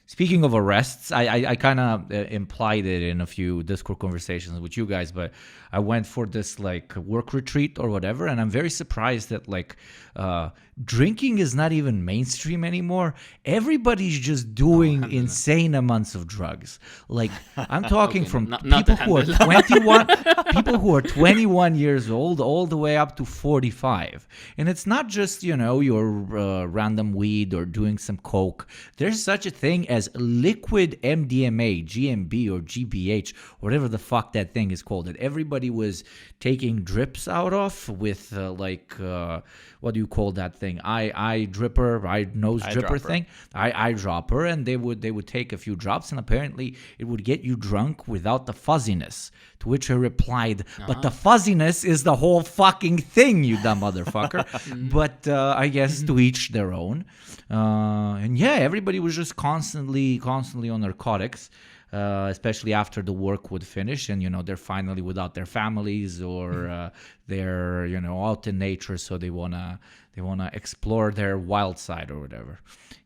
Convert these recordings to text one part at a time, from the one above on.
Speaking of arrests, I kind of implied it in a few Discord conversations with you guys, but I went for this like work retreat or whatever, and I'm very surprised that like drinking is not even mainstream anymore. Everybody's just doing insane amounts of drugs. Like I'm talking from people who are 21, people who are 21 years old, all the way up to 45, and it's not just your random weed or doing some coke. There's such a thing as liquid MDMA, GMB or GBH, whatever the fuck that thing is called, that everybody was taking drips out of with what do you call that thing? Eye dripper thing, eyedropper, and they would take a few drops, and apparently it would get you drunk without the fuzziness. To which I replied, but the fuzziness is the whole fucking thing, you dumb motherfucker. But I guess to each their own. And yeah, everybody was just constantly on narcotics, especially after the work would finish, and they're finally without their families, or they're out in nature, so they wanna explore their wild side or whatever.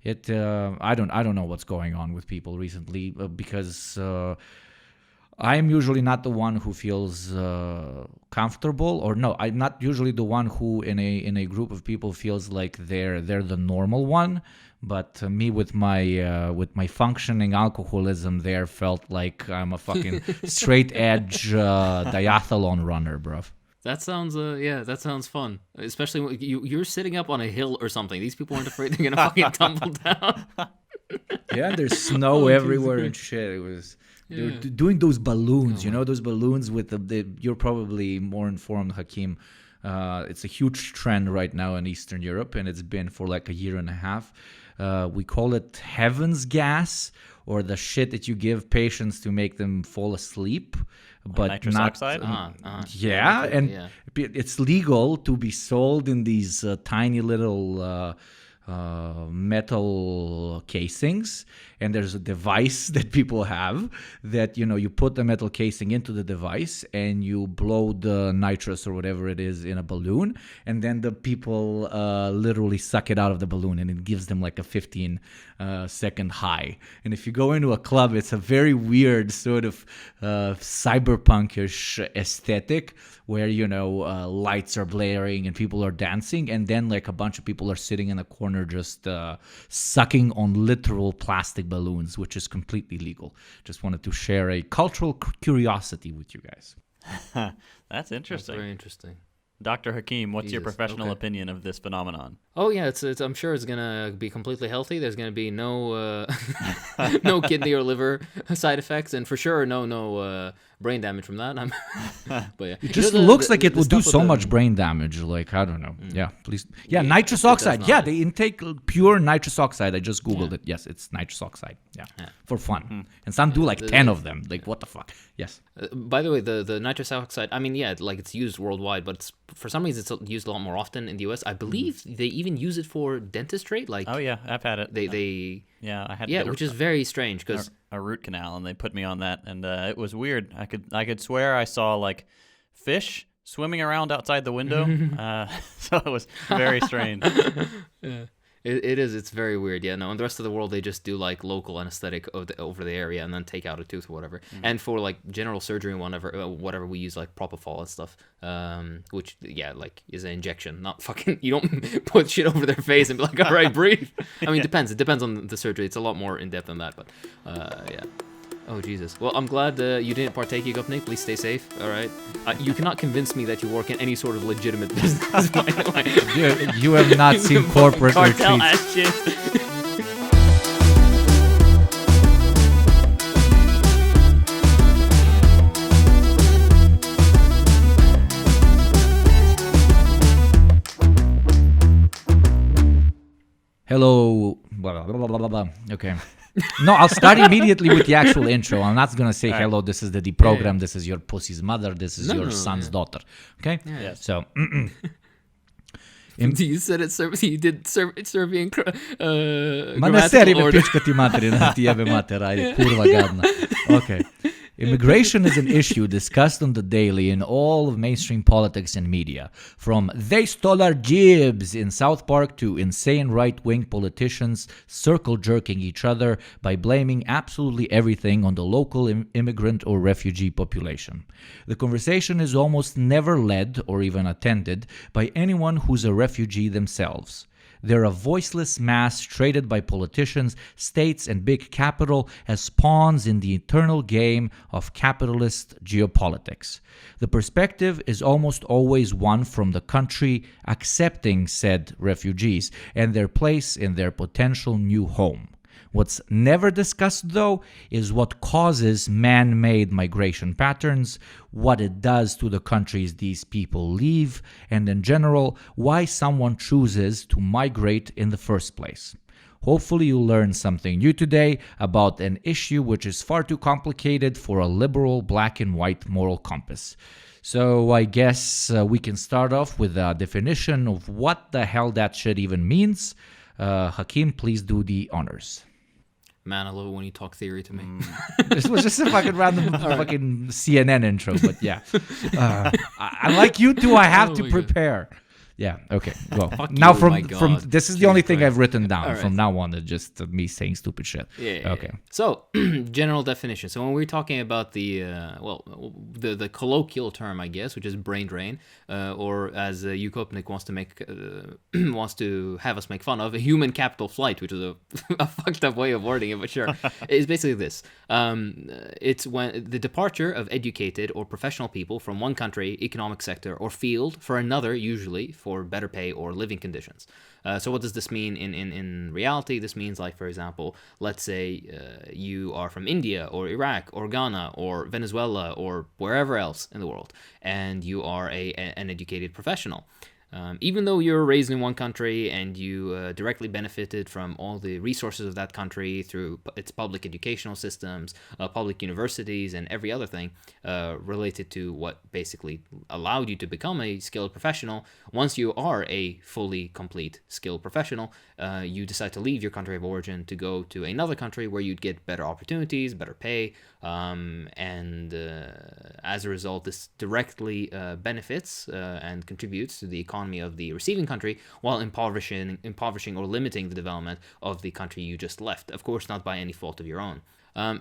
I don't know what's going on with people recently, because I'm usually not the one who feels comfortable, or no, I'm not usually the one who in a group of people feels like they're the normal one. But me with my functioning alcoholism there felt like I'm a fucking straight edge diathlon runner, bruv. That sounds fun. Especially when you're sitting up on a hill or something. These people aren't afraid they're gonna fucking tumble down. Yeah, there's snow everywhere and shit. It was. They're doing those balloons, those balloons with you're probably more informed, Hakeem. It's a huge trend right now in Eastern Europe, and it's been for like a year and a half. We call it heaven's gas, or the shit that you give patients to make them fall asleep. But nitrous oxide? It's legal to be sold in these tiny little metal casings, and there's a device that people have that you put the metal casing into the device and you blow the nitrous or whatever it is in a balloon, and then the people literally suck it out of the balloon, and it gives them like a 15-second high. And if you go into a club, it's a very weird sort of cyberpunkish aesthetic where lights are blaring and people are dancing, and then like a bunch of people are sitting in a corner just sucking on literal plastic balloons, which is completely legal. Just wanted to share a cultural curiosity with you guys. That's interesting. That's very interesting. Dr. Hakeem, what's your professional opinion of this phenomenon? Oh yeah, it's I'm sure it's gonna be completely healthy. There's gonna be no no kidney or liver side effects, and for sure no brain damage from that. But yeah, it just looks like it will do so much brain damage. Like I don't know. Yeah, please. Yeah, nitrous oxide. Yeah, they intake pure nitrous oxide. I just googled it. Yes, it's nitrous oxide. Yeah, for fun. And some do like 10 of them. Like what the fuck? Yes. By the way, the nitrous oxide. I mean, yeah, like it's used worldwide, but for some reason it's used a lot more often in the US. I believe they even use it for dentistry. Like oh yeah, I've had it. They I had which is very strange because a root canal, and they put me on that, and it was weird. I could swear I saw like fish swimming around outside the window, so it was very strange. Yeah. It is. It's very weird. Yeah, no. In the rest of the world, they just do like local anesthetic over the area and then take out a tooth or whatever. And for like general surgery and whatever, we use like propofol and stuff, which like is an injection, not fucking. You don't put shit over their face and be like, all right, breathe. I mean, it depends. It depends on the surgery. It's a lot more in depth than that, but yeah. Oh, Jesus. Well, I'm glad you didn't partake, Yegopnik. Please stay safe, all right? You cannot convince me that you work in any sort of legitimate business, by the way. You have not seen corporate cartel retreats. ass shit. Hello. Blah, blah, blah, blah, blah. Okay. No, I'll start immediately with the actual intro. I'm not going to say, hello, this is the Deprogram, this is your pussy's mother, this is your son's daughter. Okay? Yeah. So... You said it, you did Serbian Ma ne seri me pička ti materina, ti jebe mater, ajde, kurva gadna. Okay. Immigration is an issue discussed on the daily in all of mainstream politics and media. From "they stole our jibs" in South Park to insane right-wing politicians circle-jerking each other by blaming absolutely everything on the local immigrant or refugee population. The conversation is almost never led or even attended by anyone who's a refugee themselves. They're a voiceless mass traded by politicians, states, and big capital as pawns in the eternal game of capitalist geopolitics. The perspective is almost always one from the country accepting said refugees and their place in their potential new home. What's never discussed, though, is what causes man-made migration patterns, what it does to the countries these people leave, and in general, why someone chooses to migrate in the first place. Hopefully you learned something new today about an issue which is far too complicated for a liberal black and white moral compass. So I guess we can start off with a definition of what the hell that shit even means. Hakeem, please do the honors. Man, I love it when you talk theory to me. This was just a fucking random fucking CNN intro, but yeah. I like you too. I have to prepare. God. Yeah. Okay. Well, Fuck now you, from this is the only thing I've written down. Right. From now on, it's just me saying stupid shit. Yeah. Okay. So, general definition. So when we're talking about the the colloquial term, I guess, which is brain drain, or as Ukopnik wants to have us make fun of, a human capital flight, which is a fucked up way of wording it, but sure, it's basically this. It's when the departure of educated or professional people from one country, economic sector, or field for another, usually for better pay or living conditions. So what does this mean in reality? This means, like, for example, let's say you are from India or Iraq or Ghana or Venezuela or wherever else in the world, and you are an educated professional. Even though you're raised in one country and you directly benefited from all the resources of that country through its public educational systems, public universities, and every other thing related to what basically allowed you to become a skilled professional, once you are a fully complete skilled professional, you decide to leave your country of origin to go to another country where you'd get better opportunities, better pay, and as a result, this directly benefits and contributes to the economy of the receiving country, while impoverishing or limiting the development of the country you just left. Of course, not by any fault of your own.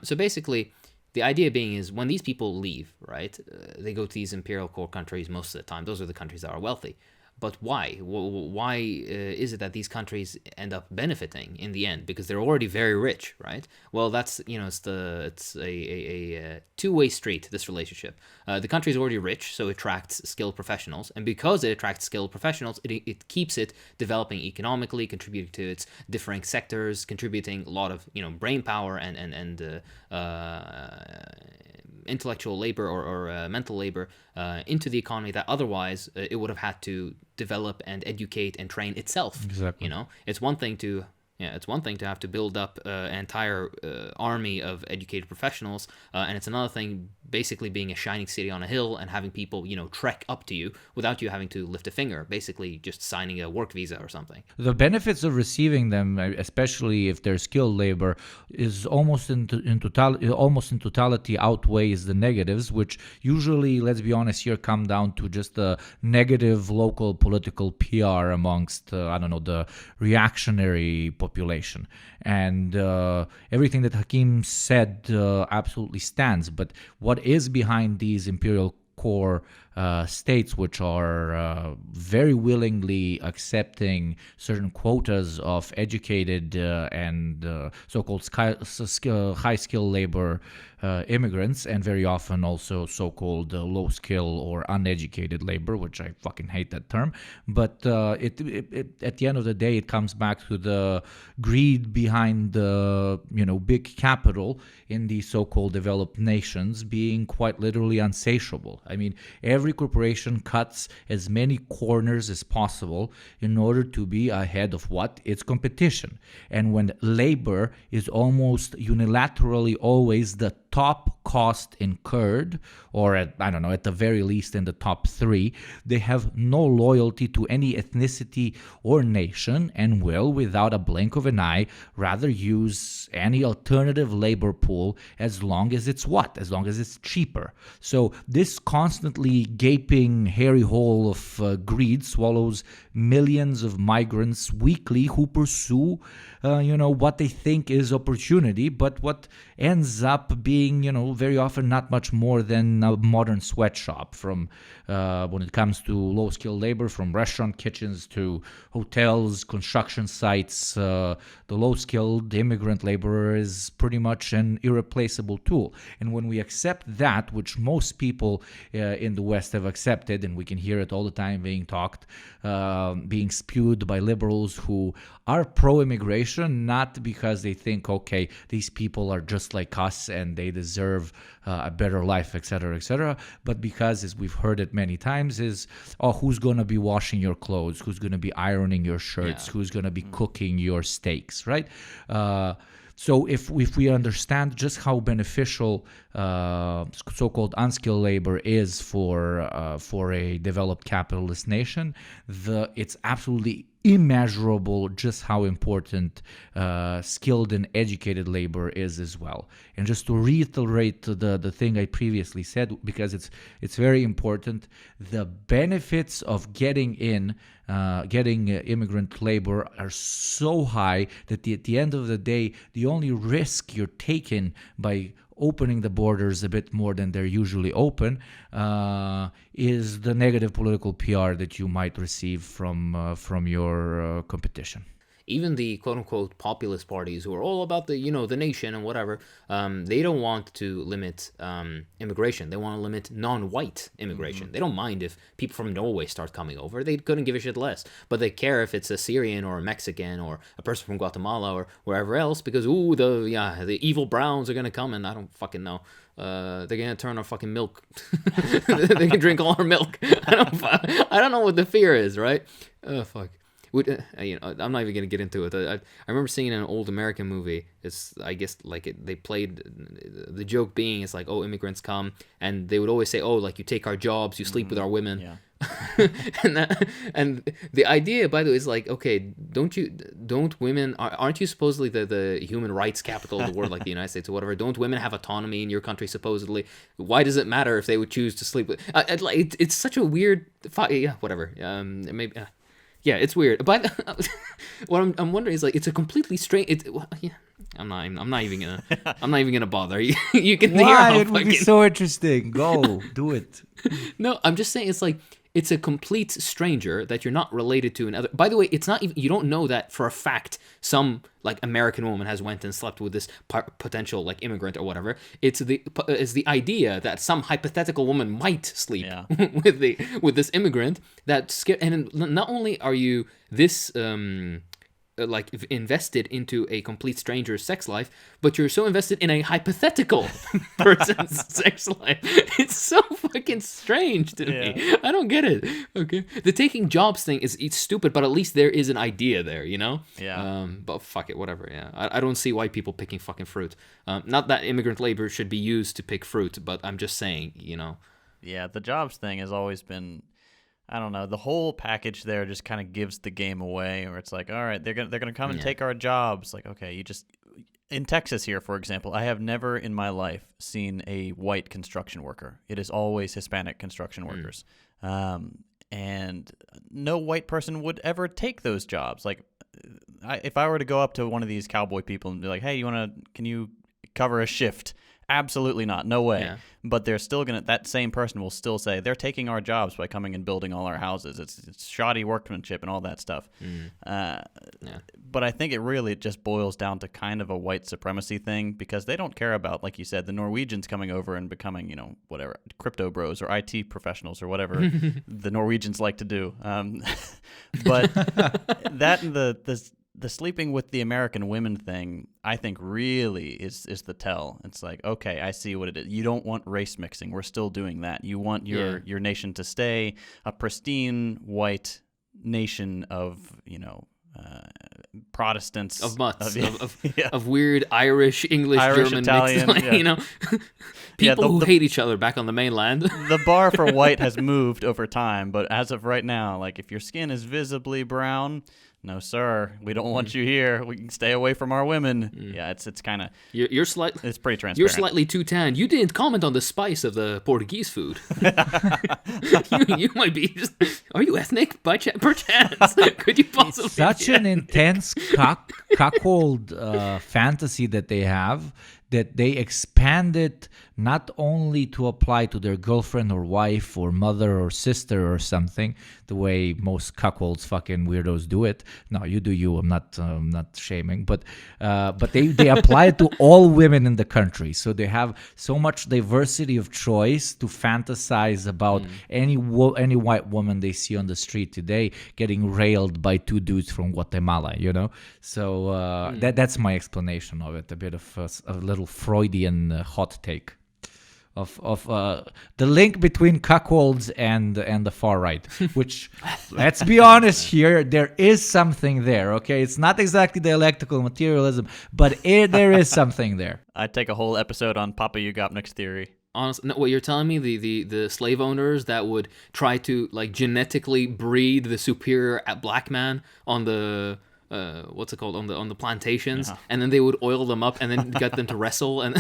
So basically, the idea being is when these people leave, right, they go to these imperial core countries most of the time. Those are the countries that are wealthy. But why? Why is it that these countries end up benefiting in the end? Because they're already very rich, right? Well, that's, it's a two-way street, this relationship. The country is already rich, so it attracts skilled professionals. And because it attracts skilled professionals, it keeps it developing economically, contributing to its differing sectors, contributing a lot of, brain power and intellectual labor or mental labor into the economy that otherwise it would have had to develop and educate and train itself. Exactly. It's one thing to have to build up an entire army of educated professionals, and it's another thing basically being a shining city on a hill and having people, trek up to you without you having to lift a finger, basically just signing a work visa or something. The benefits of receiving them, especially if they're skilled labor, is almost in totality outweighs the negatives, which usually, let's be honest here, come down to just the negative local political PR amongst, the reactionary population. And everything that Hakeem said absolutely stands. But what is behind these imperial core states, which are very willingly accepting certain quotas of educated and so-called high-skill labor immigrants, and very often also so-called low-skill or uneducated labor, which I fucking hate that term. But it at the end of the day, it comes back to the greed behind the big capital in these so-called developed nations being quite literally unsatiable. I mean, every every corporation cuts as many corners as possible in order to be ahead of what? Its competition. And when labor is almost unilaterally always the top cost incurred, or at the very least in the top 3, they have no loyalty to any ethnicity or nation and will, without a blink of an eye, rather use any alternative labor pool as long as it's what? As long as it's cheaper. So this constantly gaping hairy hole of greed swallows millions of migrants weekly who pursue what they think is opportunity, but what ends up being, very often not much more than a modern sweatshop, from when it comes to low-skilled labor, from restaurant kitchens to hotels, construction sites. The low-skilled immigrant laborer is pretty much an irreplaceable tool. And when we accept that, which most people in the West have accepted, and we can hear it all the time being talked, being spewed by liberals who are pro-immigration, not because they think, okay, these people are just like us and they deserve a better life, etc., but because, as we've heard it many times, is, who's going to be washing your clothes, who's going to be ironing your shirts, who's going to be cooking your steaks, right? So if we understand just how beneficial so-called unskilled labor is for a developed capitalist nation, it's absolutely immeasurable just how important skilled and educated labor is as well. And just to reiterate the thing I previously said, because it's very important, the benefits of getting immigrant labor are so high that at the end of the day, the only risk you're taking by opening the borders a bit more than they're usually open is the negative political PR that you might receive from your competition. Even the quote-unquote populist parties who are all about the nation and whatever, they don't want to limit immigration. They want to limit non-white immigration. They don't mind if people from Norway start coming over. They couldn't give a shit less. But they care if it's a Syrian or a Mexican or a person from Guatemala or wherever else, because the evil Browns are gonna come, and I don't fucking know. They're gonna turn our fucking milk. They can drink all our milk. I don't know what the fear is, right? Oh fuck. I'm not even gonna get into it. I remember seeing an old American movie. It's, I guess, they played the joke being, it's like, oh, immigrants come and they would always say, oh, like, you take our jobs, you sleep with our women. Yeah. and the idea, by the way, is like, okay, don't women, aren't you supposedly the human rights capital of the world, like the United States or whatever? Don't women have autonomy in your country supposedly? Why does it matter if they would choose to sleep with? It's such a weird, whatever. Maybe. Yeah, it's weird. But what I'm wondering is, like, it's a completely strange. I'm not even gonna bother. You can hear how it would be so interesting. Go do it. No, I'm just saying, it's like, it's a complete stranger that you're not related to another. By the way, it's not even, you don't know that for a fact some, like, American woman has went and slept with this potential, like, immigrant or whatever. It's the idea that some hypothetical woman might sleep with this immigrant and not only are you this like invested into a complete stranger's sex life, but you're so invested in a hypothetical person's sex life. It's so fucking strange to me. I don't get it. Okay, the taking jobs thing it's stupid, but at least there is an idea there, Yeah. But fuck it, whatever. Yeah, I don't see white people picking fucking fruit. Not that immigrant labor should be used to pick fruit, but I'm just saying, Yeah, the jobs thing has always been, I don't know, the whole package there just kind of gives the game away, where it's like, all right, they're gonna come and take our jobs. Like, okay, in Texas here, for example, I have never in my life seen a white construction worker. It is always Hispanic construction workers, and no white person would ever take those jobs. Like, if I were to go up to one of these cowboy people and be like, hey, can you cover a shift? Absolutely not. No way. Yeah. But they're still that same person will still say they're taking our jobs by coming and building all our houses. It's shoddy workmanship and all that stuff. But I think it really just boils down to kind of a white supremacy thing, because they don't care about, like you said, the Norwegians coming over and becoming, whatever, crypto bros or IT professionals or whatever the Norwegians like to do. But that and the sleeping with the American women thing, I think really is the tell. It's like, okay, I see what it is. You don't want race mixing. We're still doing that. You want your nation to stay a pristine white nation of, Protestants, of mutts, yeah. of weird Irish, English, Irish, German, Italian, mixed, yeah. People who the- hate each other back on the mainland. The bar for white has moved over time, but as of right now, like if your skin is visibly brown, no sir, we don't want you here. We can stay away from our women. Yeah, it's kind of You're slightly. it's pretty transparent. You're slightly too tan. You didn't comment on the spice of the Portuguese food. you might be just. Are you ethnic by perchance? Could you possibly? Such an intense cuckold fantasy that they have, that they expand it not only to apply to their girlfriend or wife or mother or sister or something, the way most cuckolds fucking weirdos do it. No, you do you. I'm not shaming, but they apply it to all women in the country. So they have so much diversity of choice to fantasize about any white woman they see on the street today getting railed by two dudes from Guatemala. So that's my explanation of it. A bit of a little Freudian hot take of the link between cuckolds and the far right, which, let's be honest here, there is something there. Okay, it's not exactly dialectical materialism, but there is something there. I'd take a whole episode on Papa Ugopnik's theory. Honestly, no, what you're telling me, the slave owners that would try to like genetically breed the superior black man on the what's it called, on the plantations, and then they would oil them up and then get them to wrestle, and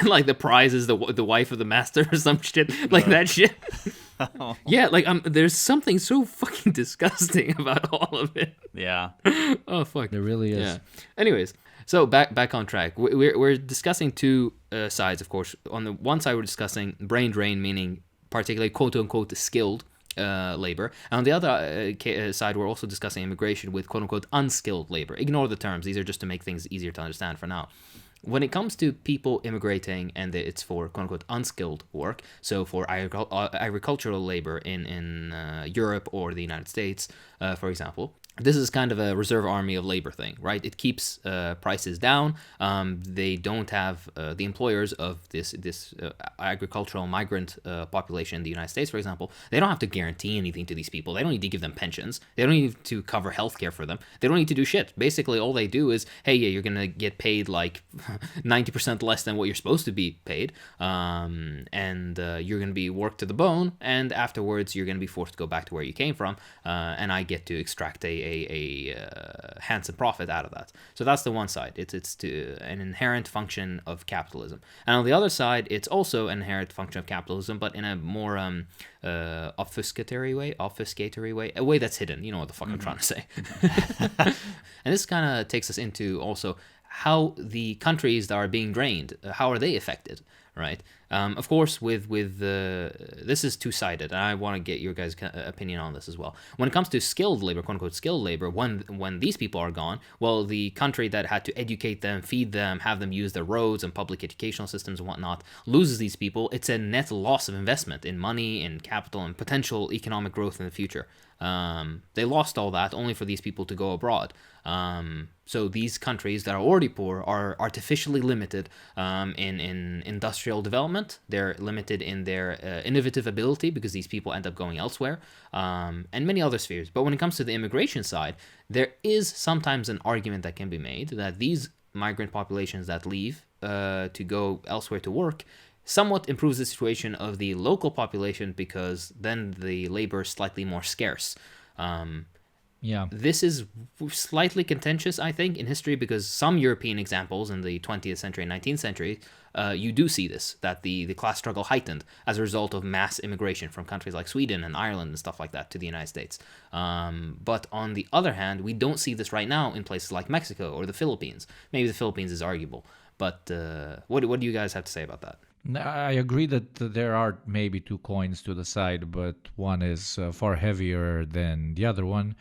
like the prize is the wife of the master or some shit like that shit. Yeah, like there's something so fucking disgusting about all of it. Yeah. Oh fuck, There really is. yeah. Anyways, so back on track. We're discussing two sides, of course. On the one side, we're discussing brain drain, meaning particularly quote unquote skilled labor. And on the other side, we're also discussing immigration with quote-unquote unskilled labor. Ignore the terms. These are just to make things easier to understand for now. When it comes to people immigrating and it's for quote-unquote unskilled work, so for agricultural labor in Europe or the United States, for example, this is kind of a reserve army of labor thing, right? It keeps prices down. They don't have the employers of this agricultural migrant population in the United States, for example. They don't have to guarantee anything to these people. They don't need to give them pensions. They don't need to cover healthcare for them. They don't need to do shit. Basically, all they do is, hey, yeah, you're gonna get paid like 90% less than what you're supposed to be paid, and you're gonna be worked to the bone, and afterwards you're gonna be forced to go back to where you came from, and I get to extract a handsome profit out of that. So that's the one side. It's an inherent function of capitalism. And on the other side, it's also an inherent function of capitalism, but in a more obfuscatory way, a way that's hidden. You know what the fuck I'm trying to say. And this kind of takes us into also how the countries that are being drained, how are they affected, right? Of course, with this is two-sided, and I want to get your guys' opinion on this as well. When it comes to skilled labor, quote-unquote skilled labor, when these people are gone, well, the country that had to educate them, feed them, have them use their roads and public educational systems and whatnot, loses these people. It's a net loss of investment in money, in capital, and potential economic growth in the future. They lost all that only for these people to go abroad. So these countries that are already poor are artificially limited in industrial development. They're limited in their innovative ability because these people end up going elsewhere, and many other spheres. But when it comes to the immigration side, there is sometimes an argument that can be made that these migrant populations that leave to go elsewhere to work somewhat improves the situation of the local population because then the labor is slightly more scarce. Yeah. This is slightly contentious, I think, in history because some European examples in the 20th century and 19th century, you do see this, that the class struggle heightened as a result of mass immigration from countries like Sweden and Ireland and stuff like that to the United States. But on the other hand, we don't see this right now in places like Mexico or the Philippines. Maybe the Philippines is arguable, but what do you guys have to say about that? I agree that there are maybe two coins to the side, but one is far heavier than the other one.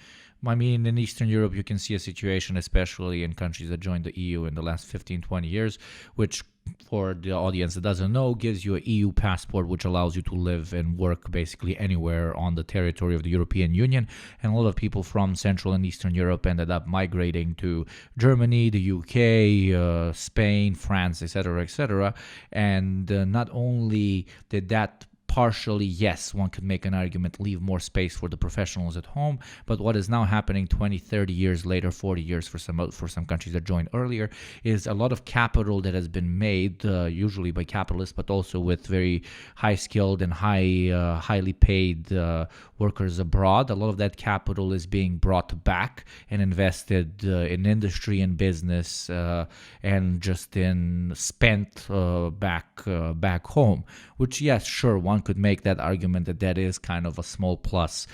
I mean, in Eastern Europe, you can see a situation, especially in countries that joined the EU in the last 15, 20 years, which for the audience that doesn't know, gives you an EU passport, which allows you to live and work basically anywhere on the territory of the European Union. And a lot of people from Central and Eastern Europe ended up migrating to Germany, the UK, Spain, France, etc., etc. And not only did that partially, yes, one could make an argument, leave more space for the professionals at home. But what is now happening 20, 30 years later, 40 years for some countries that joined earlier, is a lot of capital that has been made, usually by capitalists, but also with very high-skilled and highly paid workers abroad. A lot of that capital is being brought back and invested in industry and business and just in spent back home, which, yes, sure, one could make that argument that is kind of a small plus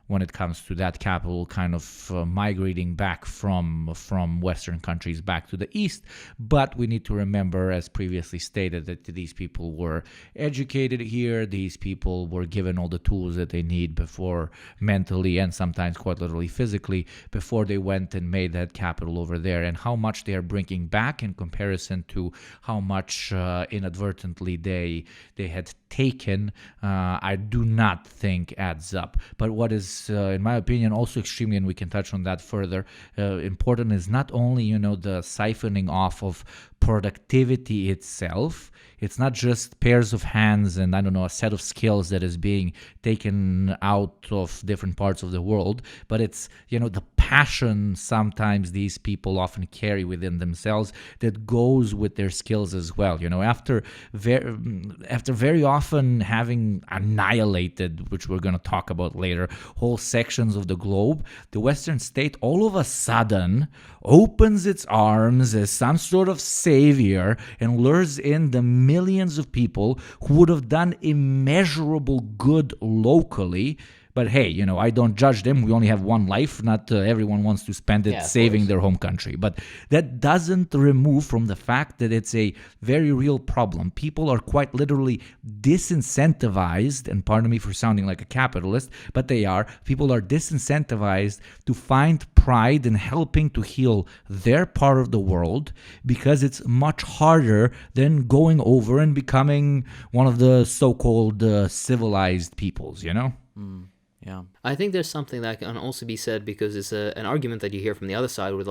when it comes to that capital kind of migrating back from Western countries back to the East. But we need to remember, as previously stated, that these people were educated here. These people were given all the tools that they need before, mentally and sometimes quite literally physically, before they went and made that capital over there. And how much they are bringing back in comparison to how much inadvertently they had taken, I do not think adds up. But what is, in my opinion, also extremely, and we can touch on that further, important is not only, the siphoning off of productivity itself. It's not just pairs of hands and, a set of skills that is being taken out of different parts of the world, but it's, the passion sometimes these people often carry within themselves that goes with their skills as well. After very often having annihilated, which we're going to talk about later, whole sections of the globe, the Western state all of a sudden opens its arms as some sort of savior and lures in the millions of people who would have done immeasurable good locally. But hey, I don't judge them. We only have one life. Not everyone wants to spend it saving their home country. But that doesn't remove from the fact that it's a very real problem. People are quite literally disincentivized, and pardon me for sounding like a capitalist, but they are. People are disincentivized to find pride in helping to heal their part of the world because it's much harder than going over and becoming one of the so-called civilized peoples, Yeah. I think there's something that can also be said, because it's an argument that you hear from the other side with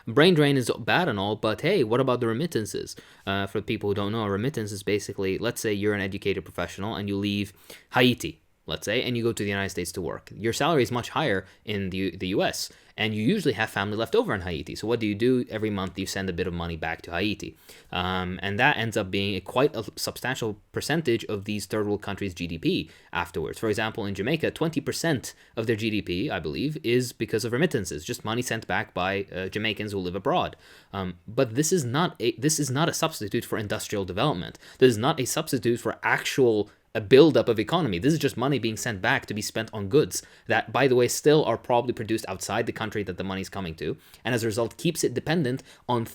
brain drain is bad and all, but hey, what about the remittances? For people who don't know, a remittance is basically, let's say you're an educated professional and you leave Haiti, let's say, and you go to the United States to work. Your salary is much higher in the US, and you usually have family left over in Haiti. So what do? Every month you send a bit of money back to Haiti. And that ends up being quite a substantial percentage of these third world countries' GDP afterwards. For example, in Jamaica, 20% of their GDP, I believe, is because of remittances, just money sent back by Jamaicans who live abroad. But this is not a substitute for industrial development. This is not a substitute for actual a buildup of economy. This is just money being sent back to be spent on goods that, by the way, still are probably produced outside the country that the money's coming to, and as a result keeps it dependent on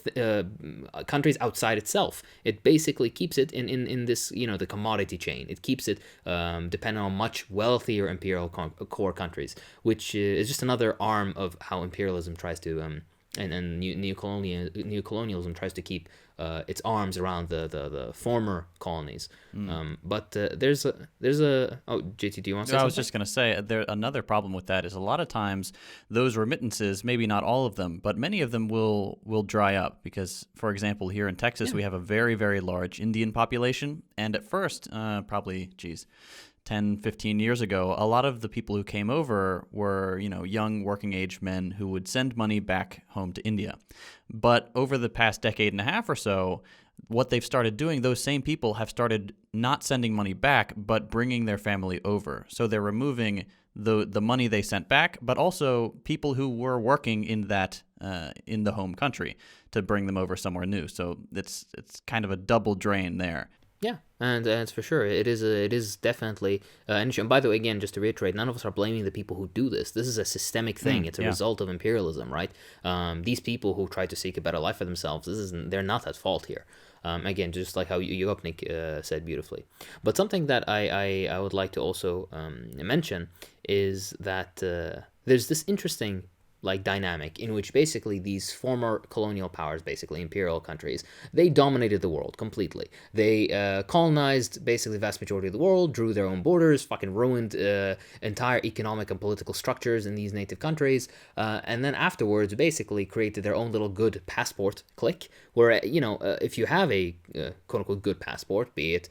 countries outside itself. It basically keeps it in this, the commodity chain. It keeps it dependent on much wealthier imperial core countries, which is just another arm of how imperialism tries to and neocolonialism tries to keep its arms around the former colonies. But there's a JT, do you want to say something? I was just going to say, another problem with that is a lot of times those remittances, maybe not all of them, but many of them will dry up because, for example, here in Texas, we have a very, very large Indian population. And at first, probably, 10, 15 years ago, a lot of the people who came over were, young working age men who would send money back home to India. But over the past decade and a half or so, what they've started doing, those same people have started not sending money back, but bringing their family over. So they're removing the money they sent back, but also people who were working in that in the home country to bring them over somewhere new. So it's kind of a double drain there. Yeah, and it's for sure. It is definitely an issue. And by the way, again, just to reiterate, none of us are blaming the people who do this. This is a systemic thing. It's a result of imperialism, right? These people who try to seek a better life for themselves, they're not at fault here. Again, just like how Yopnik said beautifully. But something that I would like to also mention is that there's this interesting like dynamic in which basically these former colonial powers, basically imperial countries, they dominated the world completely. They colonized basically the vast majority of the world, drew their own borders, fucking ruined entire economic and political structures in these native countries, and then afterwards basically created their own little good passport clique, where, if you have a quote-unquote good passport, be it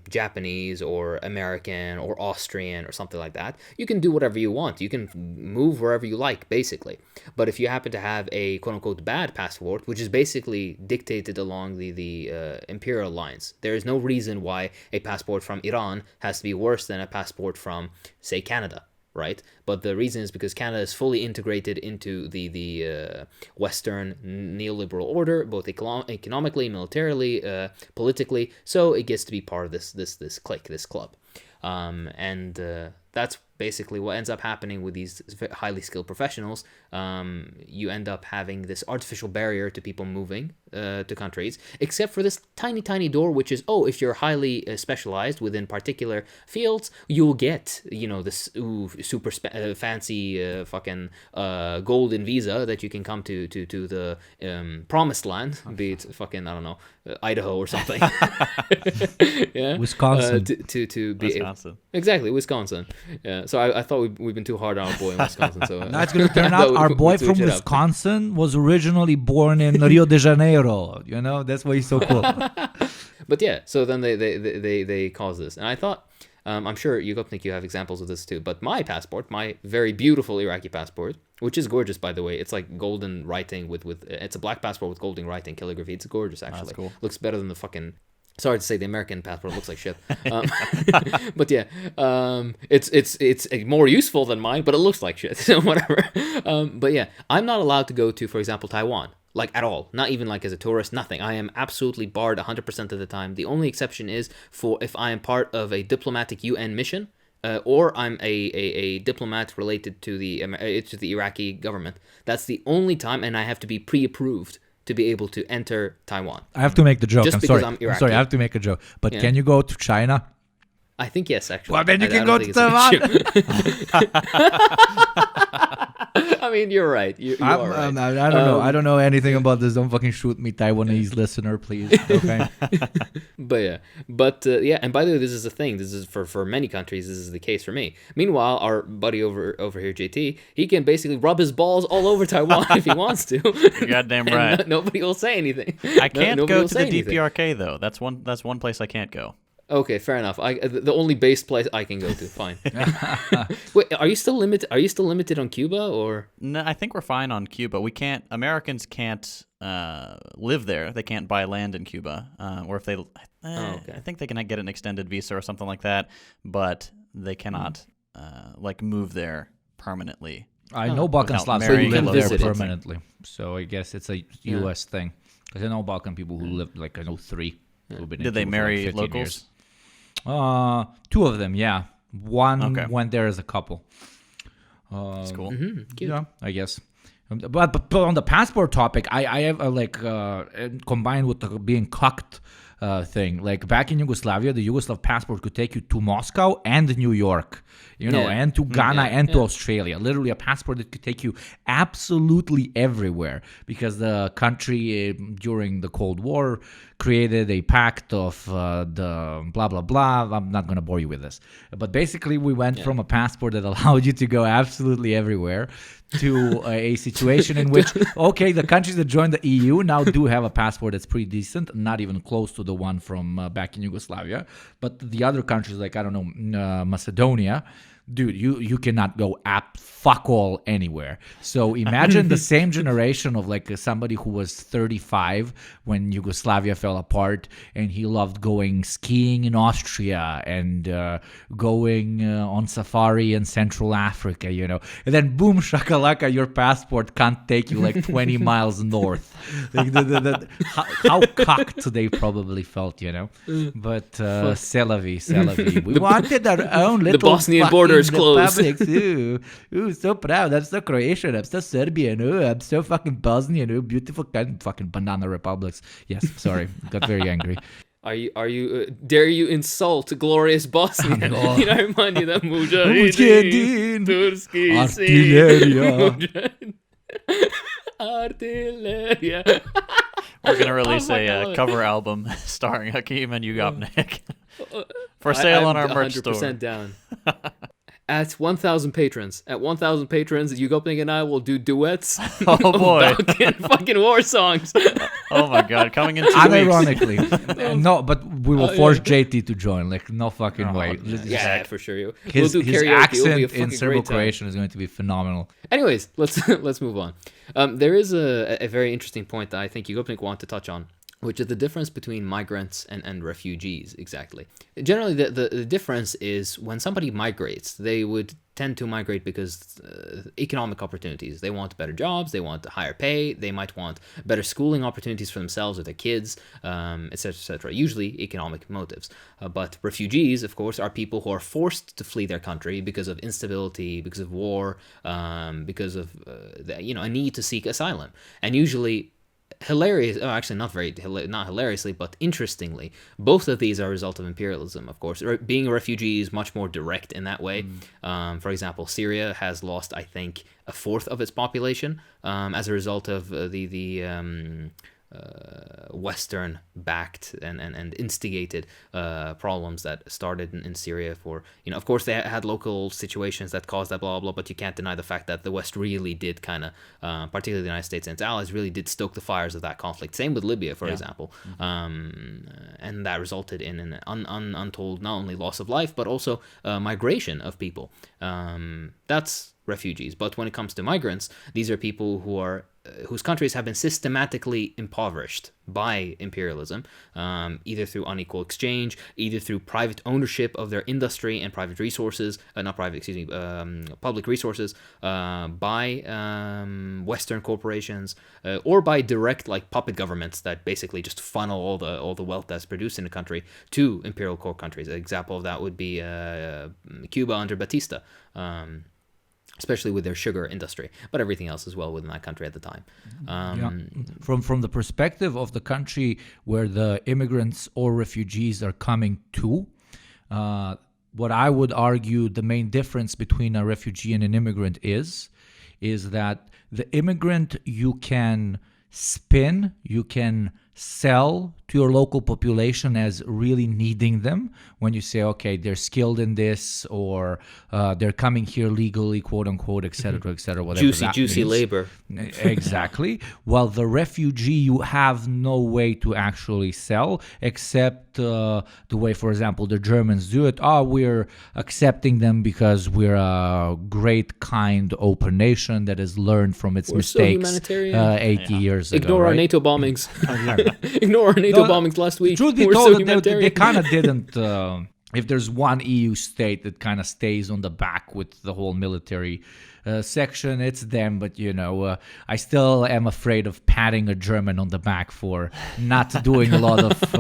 Japanese or American or Austrian or something like that, you can do whatever you want. You can move wherever you like, basically. But if you happen to have a quote-unquote bad passport, which is basically dictated along the imperial lines, there is no reason why a passport from Iran has to be worse than a passport from, say, Canada, right? But the reason is because Canada is fully integrated into the Western neoliberal order, both economically, militarily, politically. So it gets to be part of this clique, this club, and that's basically what ends up happening with these highly skilled professionals. You end up having this artificial barrier to people moving to countries, except for this tiny door, which is, if you're highly specialized within particular fields, you'll get, this super fancy fucking golden visa that you can come to the promised land, be it fucking, I don't know, Idaho or something. Yeah, Wisconsin. To be Wisconsin. Exactly, Wisconsin. Yeah, so I thought we've been too hard on our boy in Wisconsin. So Now it's going to turn out our boy from Wisconsin was originally born in Rio de Janeiro. That's why he's so cool. But yeah, so then they cause this. And I thought, I'm sure you think you have examples of this too, but my passport, my very beautiful Iraqi passport, which is gorgeous, by the way, it's like golden writing with it's a black passport with golden writing calligraphy. It's gorgeous, actually. That's cool. Looks better than the fucking... Sorry to say, the American passport looks like shit. But yeah, it's more useful than mine, but it looks like shit. So whatever. But yeah, I'm not allowed to go to, for example, Taiwan. Like, at all. Not even like as a tourist, nothing. I am absolutely barred 100% of the time. The only exception is for if I am part of a diplomatic UN mission, or I'm a diplomat related to the Iraqi government. That's the only time, and I have to be pre-approved to be able to enter Taiwan. I have to make the joke. Just I'm because sorry. I'm Iraqi. Sorry, I have to make a joke. But can you go to China? I think yes, actually. Well, then you can go to Taiwan. Taiwan. I mean, you're right. You are right. I don't know. I don't know anything about this. Don't fucking shoot me, Taiwanese listener, please. Okay. But yeah. And by the way, this is a thing. This is for many countries. This is the case for me. Meanwhile, our buddy over here, JT, he can basically rub his balls all over Taiwan if he wants to. You're goddamn right. Nobody will say anything. I can't go to the DPRK though. That's one place I can't go. Okay, fair enough. The only base place I can go to. Fine. Wait, are you still limited? Are you still limited on Cuba or? No, I think we're fine on Cuba. We can't. Americans can't live there. They can't buy land in Cuba. Or if they, I think they can get an extended visa or something like that. But they cannot move there permanently. I know Balkan Slavs who live there permanently. So I guess it's a U.S. thing. Because I know Balkan people who lived 3. Did they marry locals? Years. 2 of them, yeah. One went there as a couple. That's cool. Yeah, I guess. But on the passport topic, I have combined with the being cucked thing. Like back in Yugoslavia, the Yugoslav passport could take you to Moscow and New York, and to Ghana and to Australia. Literally a passport that could take you absolutely everywhere because the country during the Cold War created a pact of the blah, blah, blah. I'm not going to bore you with this. But basically, we went from a passport that allowed you to go absolutely everywhere to a situation in which, the countries that joined the EU now do have a passport that's pretty decent, not even close to the one from back in Yugoslavia. But the other countries, like, I don't know, Macedonia, dude, you cannot go fuck all anywhere. So imagine the same generation of somebody who was 35 when Yugoslavia fell apart, and he loved going skiing in Austria and going on safari in Central Africa, and then boom shakalaka, your passport can't take you 20 miles north. How cocked they probably felt, But c'est la vie. We wanted our own little the Bosnian border is closed. Ooh, so proud. I'm so Croatian. I'm so Serbian. Ooh, I'm so fucking Bosnian. Ooh, beautiful fucking banana republics. Yes, sorry. Got very angry. Are you dare you insult glorious Bosnia? No. You know, I remind you that Mujahideen, Mujahideen, Turski, Artilleria. Artilleria. We're gonna release fucking love a it. cover album starring Hakeem and Ugopnik for sale on our merch store. 100% down. At 1,000 patrons, Ugopnik and I will do duets. Oh boy! Fucking war songs. Oh my god! Coming in 2 weeks. Unironically, no, but we will force JT to join. Like, no fucking way. Yeah, for sure. We'll His do karaoke. It'll be a accent in fucking great time. Serbo-Croatian is going to be phenomenal. Anyways, let's move on. There is a very interesting point that I think Ugopnik want to touch on, which is the difference between migrants and refugees, exactly. Generally, the difference is when somebody migrates, they would tend to migrate because economic opportunities. They want better jobs, they want higher pay, they might want better schooling opportunities for themselves or their kids, etc., etc. Usually economic motives. But refugees, of course, are people who are forced to flee their country because of instability, because of war, because of a need to seek asylum. And usually not hilariously, but interestingly, both of these are a result of imperialism, of course. Being a refugee is much more direct in that way. For example, Syria has lost, I think, a fourth of its population as a result of the Western-backed and instigated problems that started in Syria. Of course, they had local situations that caused that, blah, blah, but you can't deny the fact that the West really did kind of, particularly the United States and its allies, really did stoke the fires of that conflict. Same with Libya, for example. And that resulted in an untold, not only loss of life, but also migration of people. That's refugees. But when it comes to migrants, these are people whose countries have been systematically impoverished by imperialism, either through unequal exchange, either through private ownership of their industry and private resources, public resources, by Western corporations, or by direct puppet governments that basically just funnel all the wealth that's produced in the country to imperial core countries. An example of that would be Cuba under Batista. Especially with their sugar industry, but everything else as well within that country at the time. From the perspective of the country where the immigrants or refugees are coming to, what I would argue the main difference between a refugee and an immigrant is that the immigrant you can spin, you can sell to your local population as really needing them when you say, okay, they're skilled in this, or they're coming here legally, quote unquote, etc., whatever. Juicy means. Labor. Exactly. While the refugee, you have no way to actually sell except the way, for example, the Germans do it. We're accepting them because we're a great, kind, open nation that has learned from its mistakes 80 years ago. Ignore our NATO bombings. Ignore our NATO bombings last week. Truth be told, they kind of didn't. If there's one EU state that kind of stays on the back with the whole military section, it's them. But I still am afraid of patting a German on the back for not doing a lot of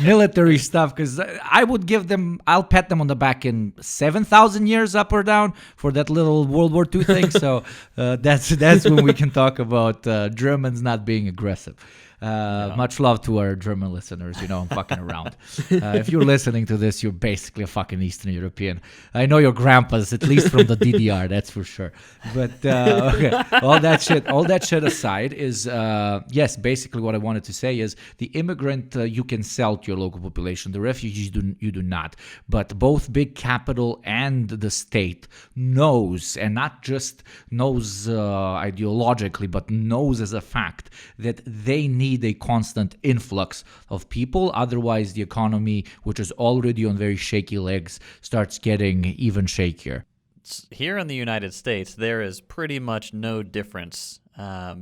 military stuff, because I'll pat them on the back in 7,000 years up or down for that little World War II thing. So that's when we can talk about Germans not being aggressive. Much love to our German listeners. I'm fucking around. If you're listening to this, you're basically a fucking Eastern European. I know your grandpas, at least from the DDR, that's for sure. But okay, all that shit aside, is yes, basically what I wanted to say is the immigrant you can sell to your local population. The refugees you do not. But both big capital and the state knows, and not just knows ideologically, but knows as a fact that they need a constant influx of people. Otherwise, the economy, which is already on very shaky legs, starts getting even shakier. Here in the United States, there is pretty much no difference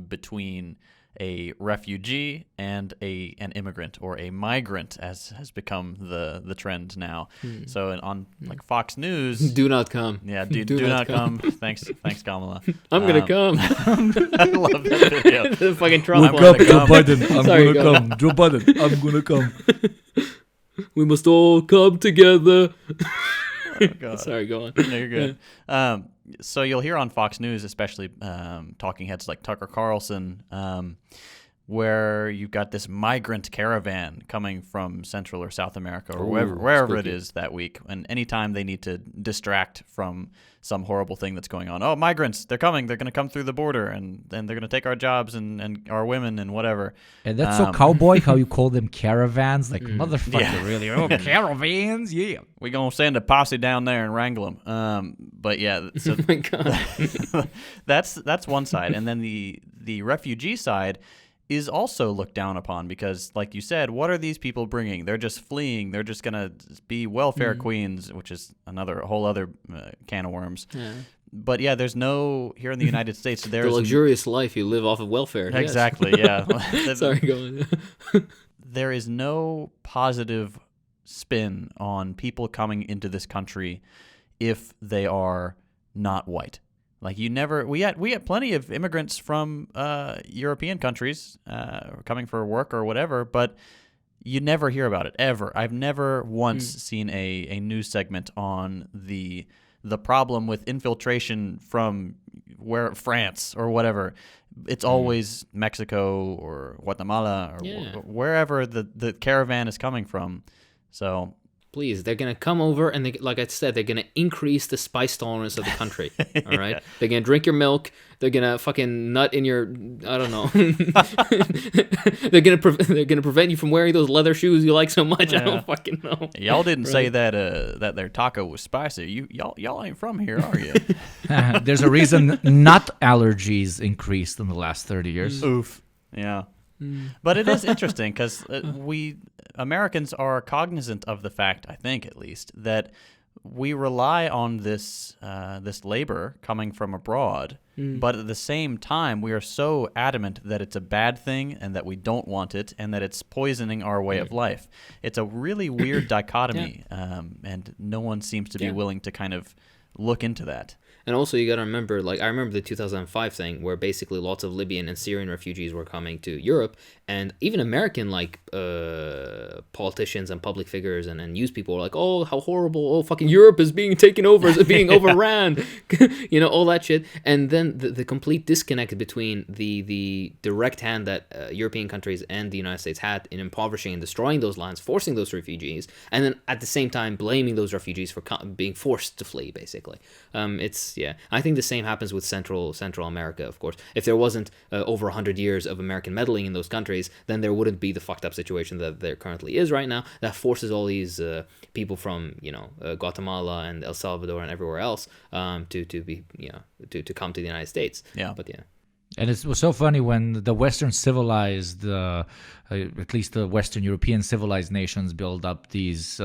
between a refugee and an immigrant, or a migrant, as has become the trend now. So on Fox News, do not come. Yeah, do not come. Thanks, Kamala. I'm gonna come. I love that video. The fucking Trump. Wake up, Joe Biden. I'm gonna come. Joe Biden. I'm gonna come. We must all come together. Oh, God. Sorry, go on. No, you're good. So you'll hear on Fox News, especially talking heads like Tucker Carlson, where you've got this migrant caravan coming from Central or South America or Ooh, wherever it spooky. is that week. And anytime they need to distract from some horrible thing that's going on, oh, migrants, they're coming. They're going to come through the border, and they're going to take our jobs and our women and whatever. And that's so cowboy how you call them caravans. Like, motherfucker, Yeah. really? Oh, caravans? Yeah. We're going to send a posse down there and wrangle them. But yeah, so Oh my god. that's one side. And then the refugee side is also looked down upon because, like you said, what are these people bringing? They're just fleeing. They're just going to be welfare queens, which is a whole other can of worms. Yeah. But yeah, there's no, here in the United States, The there's luxurious life you live off of welfare. yes. exactly, yeah. Sorry, go on. There is no positive spin on people coming into this country if they are not white. Like we had plenty of immigrants from European countries coming for work or whatever, but you never hear about it ever. I've never once seen a news segment on the problem with infiltration from France or whatever. It's always Mexico or Guatemala or wherever the caravan is coming from. So Please, they're gonna come over and like I said, they're gonna increase the spice tolerance of the country. All right, they're gonna drink your milk. They're gonna fucking nut in your, I don't know. they're gonna prevent you from wearing those leather shoes you like so much. I don't fucking know. Y'all didn't say that that their taco was spicy. Y'all ain't from here, are you? There's a reason nut allergies increased in the last 30 years. Oof. Yeah. But it is interesting because we Americans are cognizant of the fact, I think at least, that we rely on this labor coming from abroad, but at the same time, we are so adamant that it's a bad thing and that we don't want it and that it's poisoning our way of life. It's a really weird dichotomy, and no one seems to be willing to kind of look into that. And also, you got to remember, like, I remember the 2005 thing where basically lots of Libyan and Syrian refugees were coming to Europe, and even American, like, politicians and public figures and news people were like, oh, how horrible, oh, fucking Europe is being taken over, is being overran, you know, all that shit. And then the complete disconnect between the direct hand that European countries and the United States had in impoverishing and destroying those lands, forcing those refugees, and then at the same time blaming those refugees for being forced to flee, basically. I think the same happens with Central America, of course. If there wasn't over 100 years of American meddling in those countries, then there wouldn't be the fucked up situation that there currently is right now that forces all these people from, Guatemala and El Salvador and everywhere else to come to the United States. Yeah. But yeah. And it was so funny when the Western civilized, at least the Western European civilized nations build up these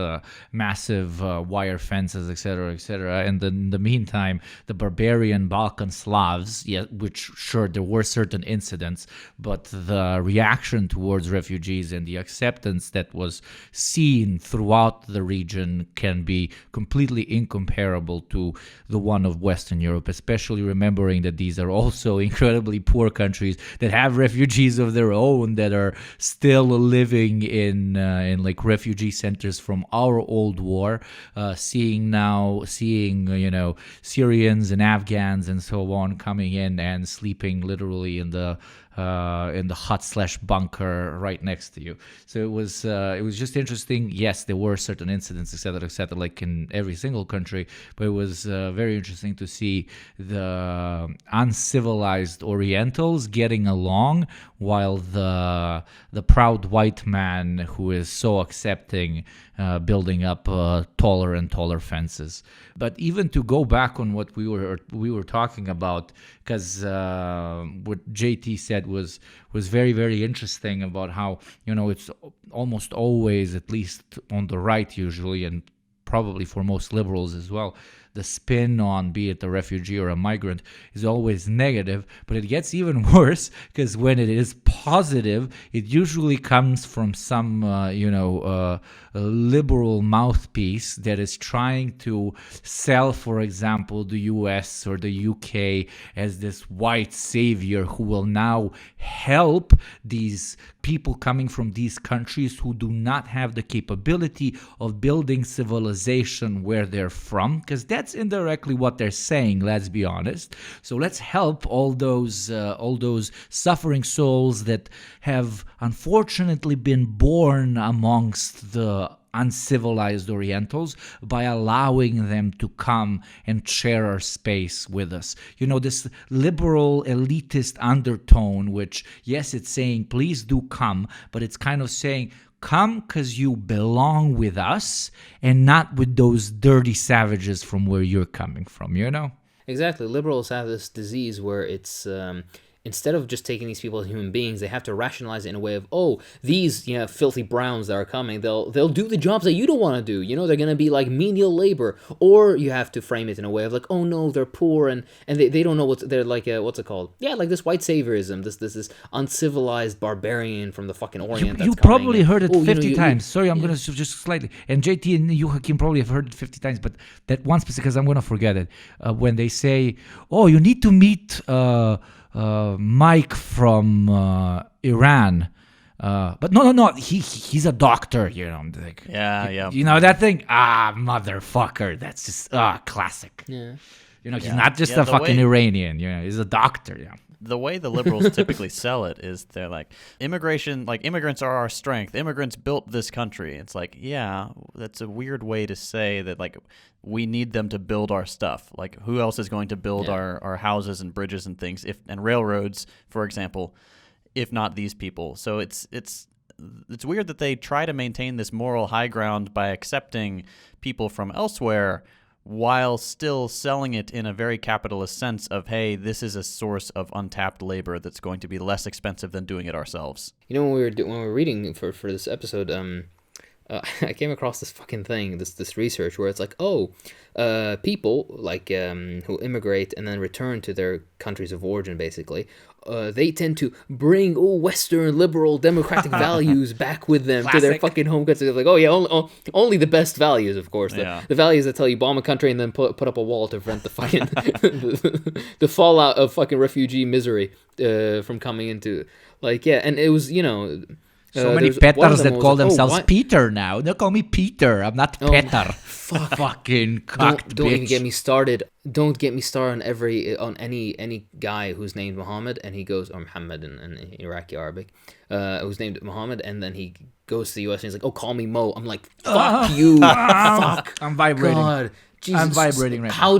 massive wire fences, etc., etc. And then in the meantime, the barbarian Balkan Slavs, which sure there were certain incidents, but the reaction towards refugees and the acceptance that was seen throughout the region can be completely incomparable to the one of Western Europe, especially remembering that these are also incredibly poor countries that have refugees of their own that are still living in like refugee centers from our old war, seeing Syrians and Afghans and so on coming in and sleeping literally in the hut/bunker right next to you. So it was just interesting. Yes, there were certain incidents, etc., like in every single country, but it was very interesting to see the uncivilized Orientals getting along while the proud white man who is so accepting building up taller and taller fences. But even to go back on what we were talking about, because what JT said was very, very interesting about how, it's almost always, at least on the right usually, and probably for most liberals as well, the spin on be it a refugee or a migrant is always negative. But it gets even worse because when it is positive, it usually comes from some liberal mouthpiece that is trying to sell, for example, the US or the UK as this white savior who will now help these people coming from these countries who do not have the capability of building civilization where they're from, because that that's indirectly what they're saying, let's be honest. So let's help all those suffering souls that have unfortunately been born amongst the uncivilized Orientals by allowing them to come and share our space with us. You know, this liberal elitist undertone, which, yes, it's saying, please do come, but it's kind of saying, come because you belong with us and not with those dirty savages from where you're coming from, you know? Exactly. Liberals have this disease where it's instead of just taking these people as human beings, they have to rationalize it in a way of, oh, these filthy browns that are coming, they'll do the jobs that you don't want to do. You know, they're gonna be like menial labor. Or you have to frame it in a way of like, oh no, they're poor and they don't know they're like what's it called? Yeah, like this white saviorism, this uncivilized barbarian from the fucking Orient. You probably heard it 50 times. Sorry, I'm gonna just slightly. And JT and you, Hakim, probably have heard it 50 times, but that one specific, because I'm gonna forget it. When they say, oh, you need to meet Mike from Iran, but no, he's a doctor, you know. Like, yeah. You know that thing? Motherfucker, that's just classic. Yeah. You know, he's not just a fucking Iranian. You know, he's a doctor. Yeah. The way the liberals typically sell it is they're like, immigration, like immigrants are our strength. Immigrants built this country. It's like, yeah, that's a weird way to say that, like, we need them to build our stuff. Like, who else is going to build our houses and bridges and things, and railroads, for example, if not these people? So it's weird that they try to maintain this moral high ground by accepting people from elsewhere while still selling it in a very capitalist sense of, hey, this is a source of untapped labor that's going to be less expensive than doing it ourselves. You know, when we were reading for this episode, I came across this fucking thing, this research where it's like, people like who immigrate and then return to their countries of origin, basically, they tend to bring Western liberal democratic values back with them to their fucking home country. They're like, oh yeah, only the best values, of course. The values that tell you bomb a country and then put up a wall to prevent the fucking the fallout of fucking refugee misery from coming into, like, yeah. And it was, you know, so many Peters that call themselves Peter now. They call me Peter. I'm not Peter. Fucking cocked don't bitch. even get me started. Don't get me started on any guy who's named Muhammad and he goes, or Muhammad in Iraqi Arabic, who's named Muhammad, and then he goes to the US and he's like, oh, call me Mo. I'm like, fuck you. Fuck. I'm vibrating. God, Jesus. I'm vibrating right now. How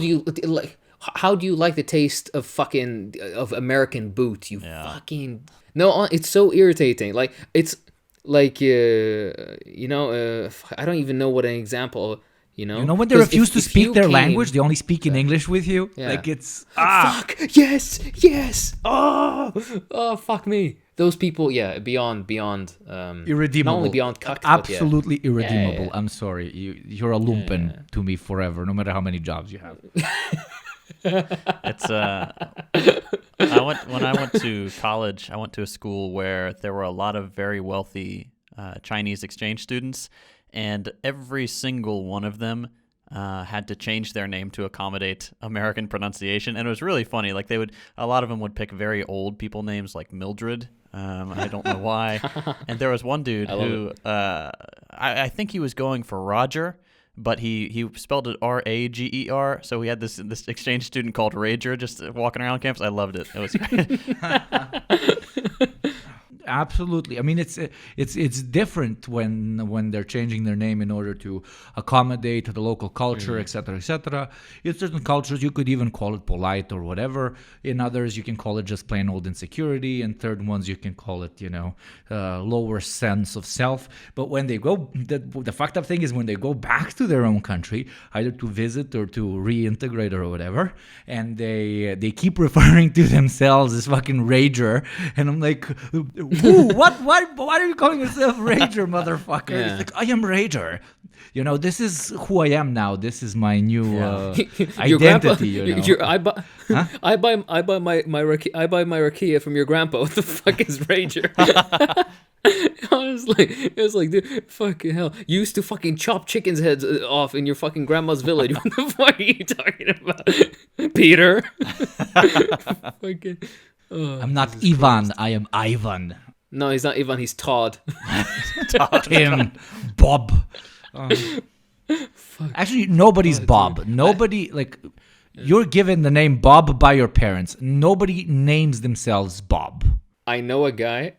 do you like the taste of fucking of American boot? You fucking no. It's so irritating. Like, it's like you know, I don't even know what an example. You know when they refuse to speak their language, they only speak in English with you. Yeah. Like, it's fuck yes. Oh fuck me. Those people, beyond irredeemable. Not only beyond cucked, absolutely irredeemable. Yeah. I'm sorry, you're a lumpen to me forever, no matter how many jobs you have. It's when I went to college, I went to a school where there were a lot of very wealthy Chinese exchange students, and every single one of them had to change their name to accommodate American pronunciation. And it was really funny. Like, a lot of them would pick very old people names like Mildred. I don't know why. And there was one dude who I think he was going for Roger, but he spelled it Rager. So we had this exchange student called Rager just walking around campus. I loved it. It was great. Absolutely. I mean, it's different when they're changing their name in order to accommodate the local culture, etc., etc. In certain cultures, you could even call it polite or whatever. In others, you can call it just plain old insecurity. And third ones, you can call it, lower sense of self. But when they go, the fucked up thing is when they go back to their own country, either to visit or to reintegrate or whatever, and they keep referring to themselves as fucking Rager, and I'm like, ooh, what? Why are you calling yourself Rager, motherfucker? Yeah. It's like, I am Rager. This is who I am now. This is my new identity. I buy my rakia from your grandpa. What the fuck is Rager? Honestly, it was like, dude, fucking hell. You used to fucking chop chickens' heads off in your fucking grandma's village. What the fuck are you talking about, Peter? Fucking. I'm not Ivan. I am Ivan. No, he's not Ivan. He's Todd. Tim. Bob. Actually, nobody's Bob. Nobody like. You're given the name Bob by your parents. Nobody names themselves Bob. I know a guy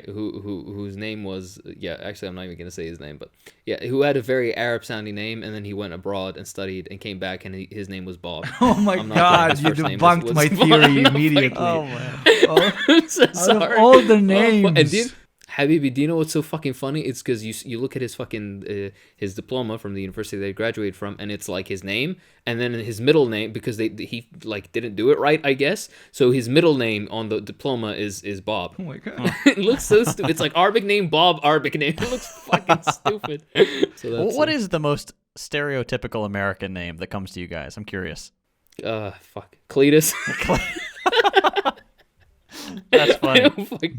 whose name was actually I'm not even gonna say his name, but who had a very Arab sounding name, and then he went abroad and studied and came back, and his name was Bob. Oh my God! You debunked my theory immediately. Oh man! I'm so sorry. Out of all the names. Habibi, do you know what's so fucking funny? It's because you look at his fucking his diploma from the university they graduated from, and it's like his name and then his middle name, because he like didn't do it right, I guess. So his middle name on the diploma is Bob. Oh my God! It looks so stupid. It's like Arabic name Bob, Arabic name. It looks fucking stupid. So What is the most stereotypical American name that comes to you guys? I'm curious. Cletus. That's funny.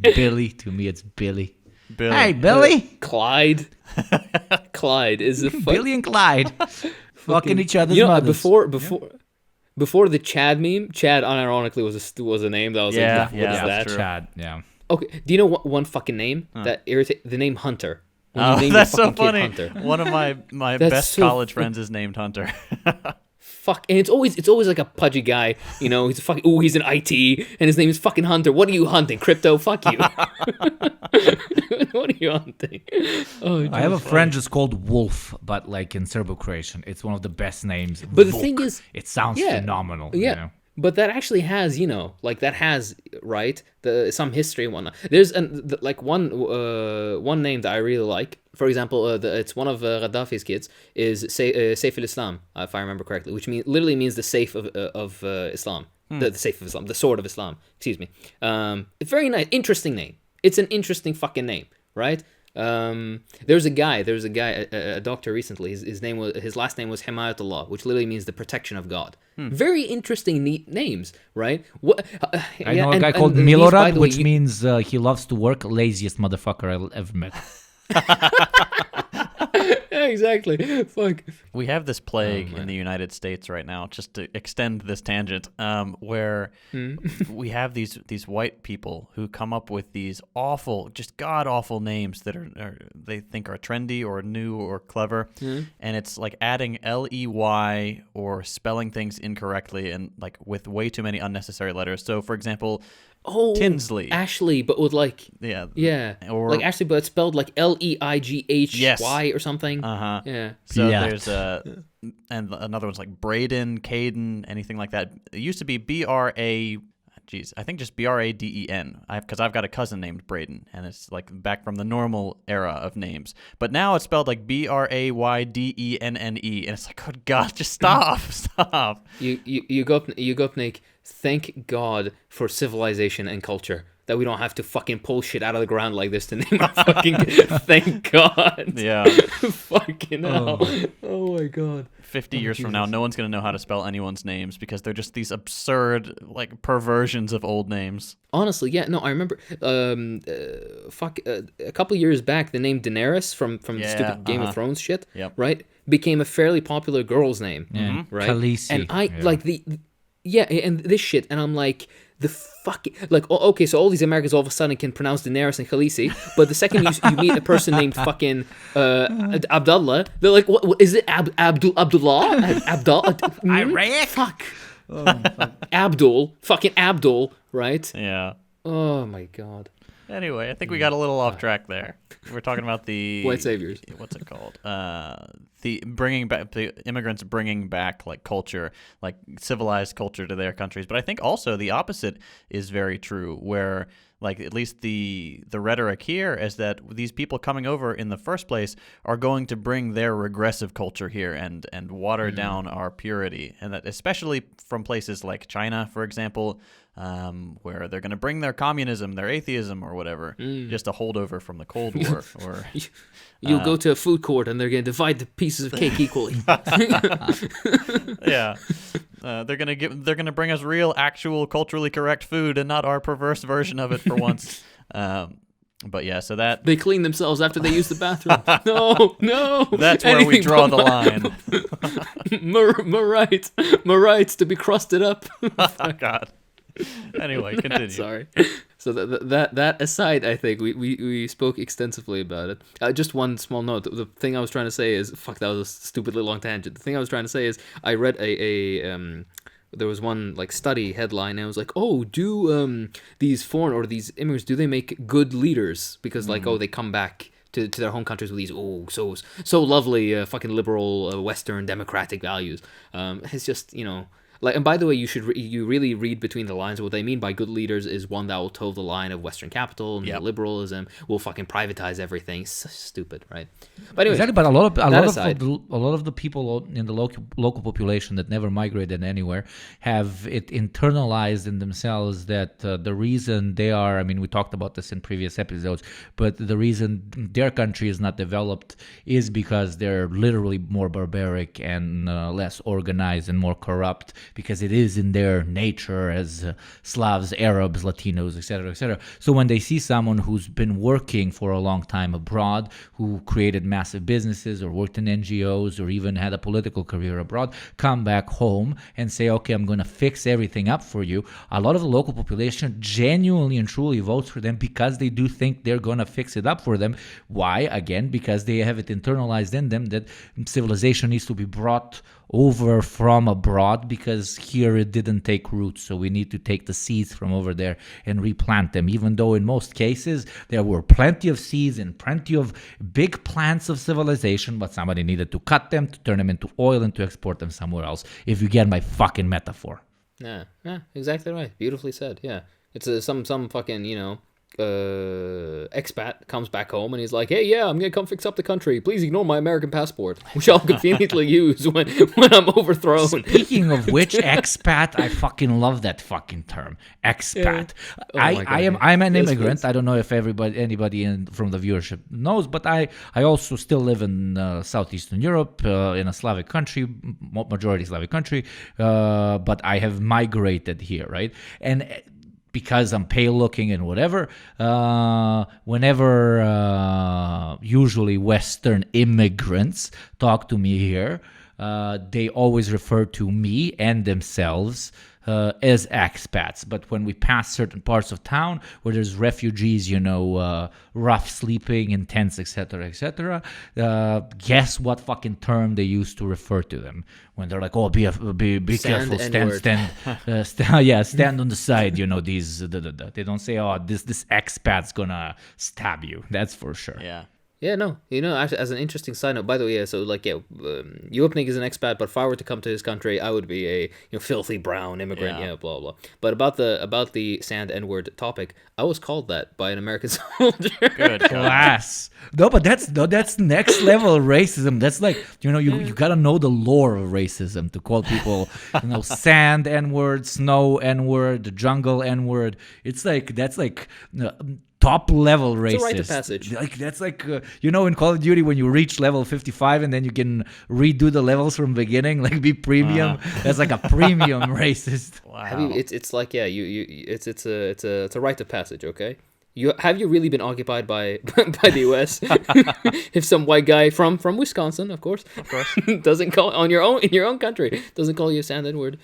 Billy, to me it's Billy. Billy. Hey, Billy. Clyde. Clyde is a Billy and Clyde fucking each other's mothers. Before the Chad meme, Chad unironically was a name that was like, what is that? True. Chad, yeah. Okay, do you know one fucking name that irritates? The name Hunter. When you name That's your so fucking funny. kid Hunter. One of my best college friends is named Hunter. Fuck, and it's always like a pudgy guy, you know. He's he's in IT, and his name is fucking Hunter. What are you hunting? Crypto? Fuck you. What are you hunting? Oh, I have a friend just called Wolf, but like in Serbo-Croatian, it's one of the best names. But the thing is, it sounds phenomenal. Yeah. You know? But that actually has, right, some history and whatnot. There's one name that I really like. For example, it's one of Gaddafi's kids is Saif al-Islam, if I remember correctly, which literally means the safe of Islam, the safe of Islam, the sword of Islam. Excuse me. It's very nice, interesting name. It's an interesting fucking name, right? There's a guy, a doctor recently. His last name was hUmaN, which literally means the protection of God. Very interesting, neat names, right? I know a guy called Milorad, which means he loves to work. Laziest motherfucker I'll ever met. Yeah, exactly. Fuck. We have this plague in the United States right now, just to extend this tangent, where we have these white people who come up with these awful, just god-awful names that are they think are trendy or new or clever, and it's like adding L-E-Y or spelling things incorrectly and like with way too many unnecessary letters. So, for example, Tinsley. Ashley, but with like... Yeah. Or, like Ashley, but it's spelled like L-E-I-G-H-Y or something. Uh-huh. Yeah. So there's and another one's like Braden, Caden, anything like that. It used to be I think just B-R-A-D-E-N. Because I've got a cousin named Braden, and it's like back from the normal era of names. But now it's spelled like B-R-A-Y-D-E-N-N-E, and it's like, good God, just stop. You go up, Nick. Thank God for civilization and culture. That we don't have to fucking pull shit out of the ground like this to name our fucking kid. Thank God. Yeah. Fucking hell. Oh my God. 50 years from now, no one's going to know how to spell anyone's names because they're just these absurd, like, perversions of old names. Honestly, yeah. No, I remember a couple years back, the name Daenerys from the stupid Game of Thrones shit, right, became a fairly popular girl's name, right? Khaleesi. And I, like, and this shit, and I'm like... The fucking okay, so all these Americans all of a sudden can pronounce Daenerys and Khaleesi, but the second you meet a person named fucking Abdullah, they're like, what is it? Abdullah? Iraq? Fuck. Abdul, right? Yeah. Oh my God. Anyway, I think we got a little off track there. We're talking about the white saviors. What's it called? The immigrants bringing back like culture, like civilized culture to their countries. But I think also the opposite is very true, where like at least the rhetoric here is that these people coming over in the first place are going to bring their regressive culture here and water down our purity, and that especially from places like China, for example. Where they're going to bring their communism, their atheism, or whatever, just a holdover from the Cold War. Or you'll go to a food court and they're going to divide the pieces of cake equally. Yeah, they're going to bring us real, actual, culturally correct food and not our perverse version of it for once. But yeah, so that they clean themselves after they use the bathroom. No, that's where we draw the line. My rights to be crusted up. Oh, God. Anyway, continue. Sorry. So that aside, I think we spoke extensively about it. Just one small note. The thing I was trying to say is, fuck, that was a stupidly long tangent. The thing I was trying to say is, I read there was one like study headline, and it was like, oh, do these foreign or these immigrants, do they make good leaders? Because like, oh, they come back to their home countries with these so lovely fucking liberal Western democratic values. It's just, you know. Like, and by the way, you really read between the lines. What they mean by good leaders is one that will toe the line of Western capital, neoliberalism, will fucking privatize everything. So stupid, right? But anyway, Exactly, but a lot of the people in the local population that never migrated anywhere have it internalized in themselves that the reason they are, I mean, we talked about this in previous episodes, but the reason their country is not developed is because they're literally more barbaric and less organized and more corrupt, because it is in their nature as Slavs, Arabs, Latinos, etc., etc. So when they see someone who's been working for a long time abroad, who created massive businesses or worked in NGOs or even had a political career abroad, come back home and say, okay, I'm going to fix everything up for you, a lot of the local population genuinely and truly votes for them because they do think they're going to fix it up for them. Why? Again, because they have it internalized in them that civilization needs to be brought over from abroad because here it didn't take root, so we need to take the seeds from over there and replant them, even though in most cases there were plenty of seeds and plenty of big plants of civilization, but somebody needed to cut them, to turn them into oil, and to export them somewhere else, if you get my fucking metaphor. Yeah, exactly right. Beautifully said. Yeah, it's some fucking, you know, expat comes back home and he's like, hey, yeah, I'm gonna come fix up the country, please ignore my American passport, which I'll conveniently use when I'm overthrown. Speaking of which, expat, I fucking love that fucking term, expat. Yeah. I'm an immigrant. I don't know if anybody from the viewership knows, but I also still live in southeastern Europe, in a Slavic country, majority Slavic country, but I have migrated here, right? And because I'm pale looking and whatever, whenever usually Western immigrants talk to me here, they always refer to me and themselves as expats. But when we pass certain parts of town where there's refugees, you know, rough sleeping in tents, etc., etc., guess what fucking term they use to refer to them when they're like, oh, be careful, stand on the side, you know, these, they don't say, oh, this expat's gonna stab you. That's for sure. Yeah. Yeah, no, you know, actually, as an interesting side note, by the way, yeah, so like, yeah, Yupnik is an expat, but if I were to come to his country, I would be a, you know, filthy brown immigrant, yeah, blah blah. But about the sand N-word topic, I was called that by an American soldier. Good class. No, but that's next level racism. That's like, you know, you gotta know the lore of racism to call people, you know, sand N-word, snow N-word, jungle N-word. It's like, that's like top level racist. It's a rite of passage. Like, that's like, you know, in Call of Duty when you reach level 55 and then you can redo the levels from the beginning, like be premium. That's like a premium racist. Wow. It's like, yeah, it's a rite of passage. Okay. Have you really been occupied by the U.S.? If some white guy from Wisconsin, of course, doesn't call in your own country, doesn't call you a sand N-word,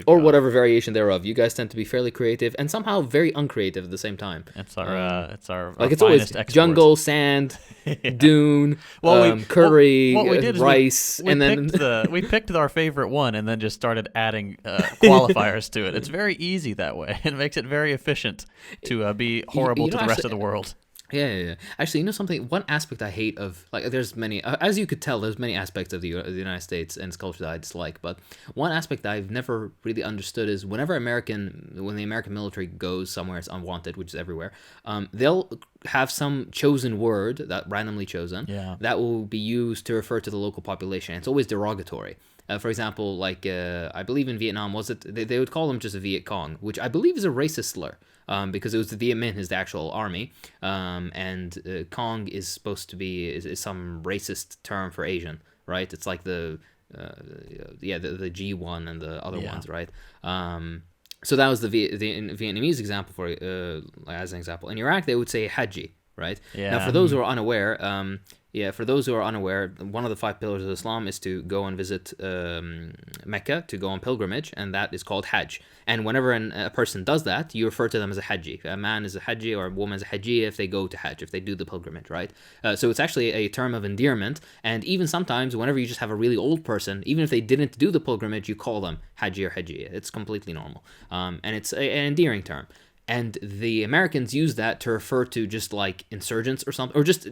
or whatever variation thereof, you guys tend to be fairly creative and somehow very uncreative at the same time. It's our like it's always export. Jungle, sand, dune, curry, rice, we picked our favorite one and then just started adding qualifiers to it. It's very easy that way. It makes it very efficient to be horrible to the rest of the world. Yeah. Actually, you know something? One aspect I hate of, like, there's many, as you could tell, there's many aspects of the United States and its culture that I dislike, but one aspect that I've never really understood is when the American military goes somewhere it's unwanted, which is everywhere, they'll have some chosen word, that randomly chosen, that will be used to refer to the local population. It's always derogatory. For example, like, I believe in Vietnam, they would call them just a Viet Cong, which I believe is a racist slur. Because it was the Viet Minh is the actual army, and Cong is supposed to be is some racist term for Asian, right? It's like the G1 and the other ones, right? So that was the Vietnamese example as an example. In Iraq, they would say Haji, right? Yeah. Now, for those who are unaware, Yeah, for those who are unaware, one of the 5 pillars of Islam is to go and visit Mecca, to go on pilgrimage, and that is called Hajj. And whenever a person does that, you refer to them as a Hajji. A man is a Hajji or a woman is a Hajji if they go to Hajj, if they do the pilgrimage, right? So it's actually a term of endearment, and even sometimes whenever you just have a really old person, even if they didn't do the pilgrimage, you call them Hajji or Hajji. It's completely normal. And it's an endearing term. And the Americans use that to refer to just like insurgents or something, or just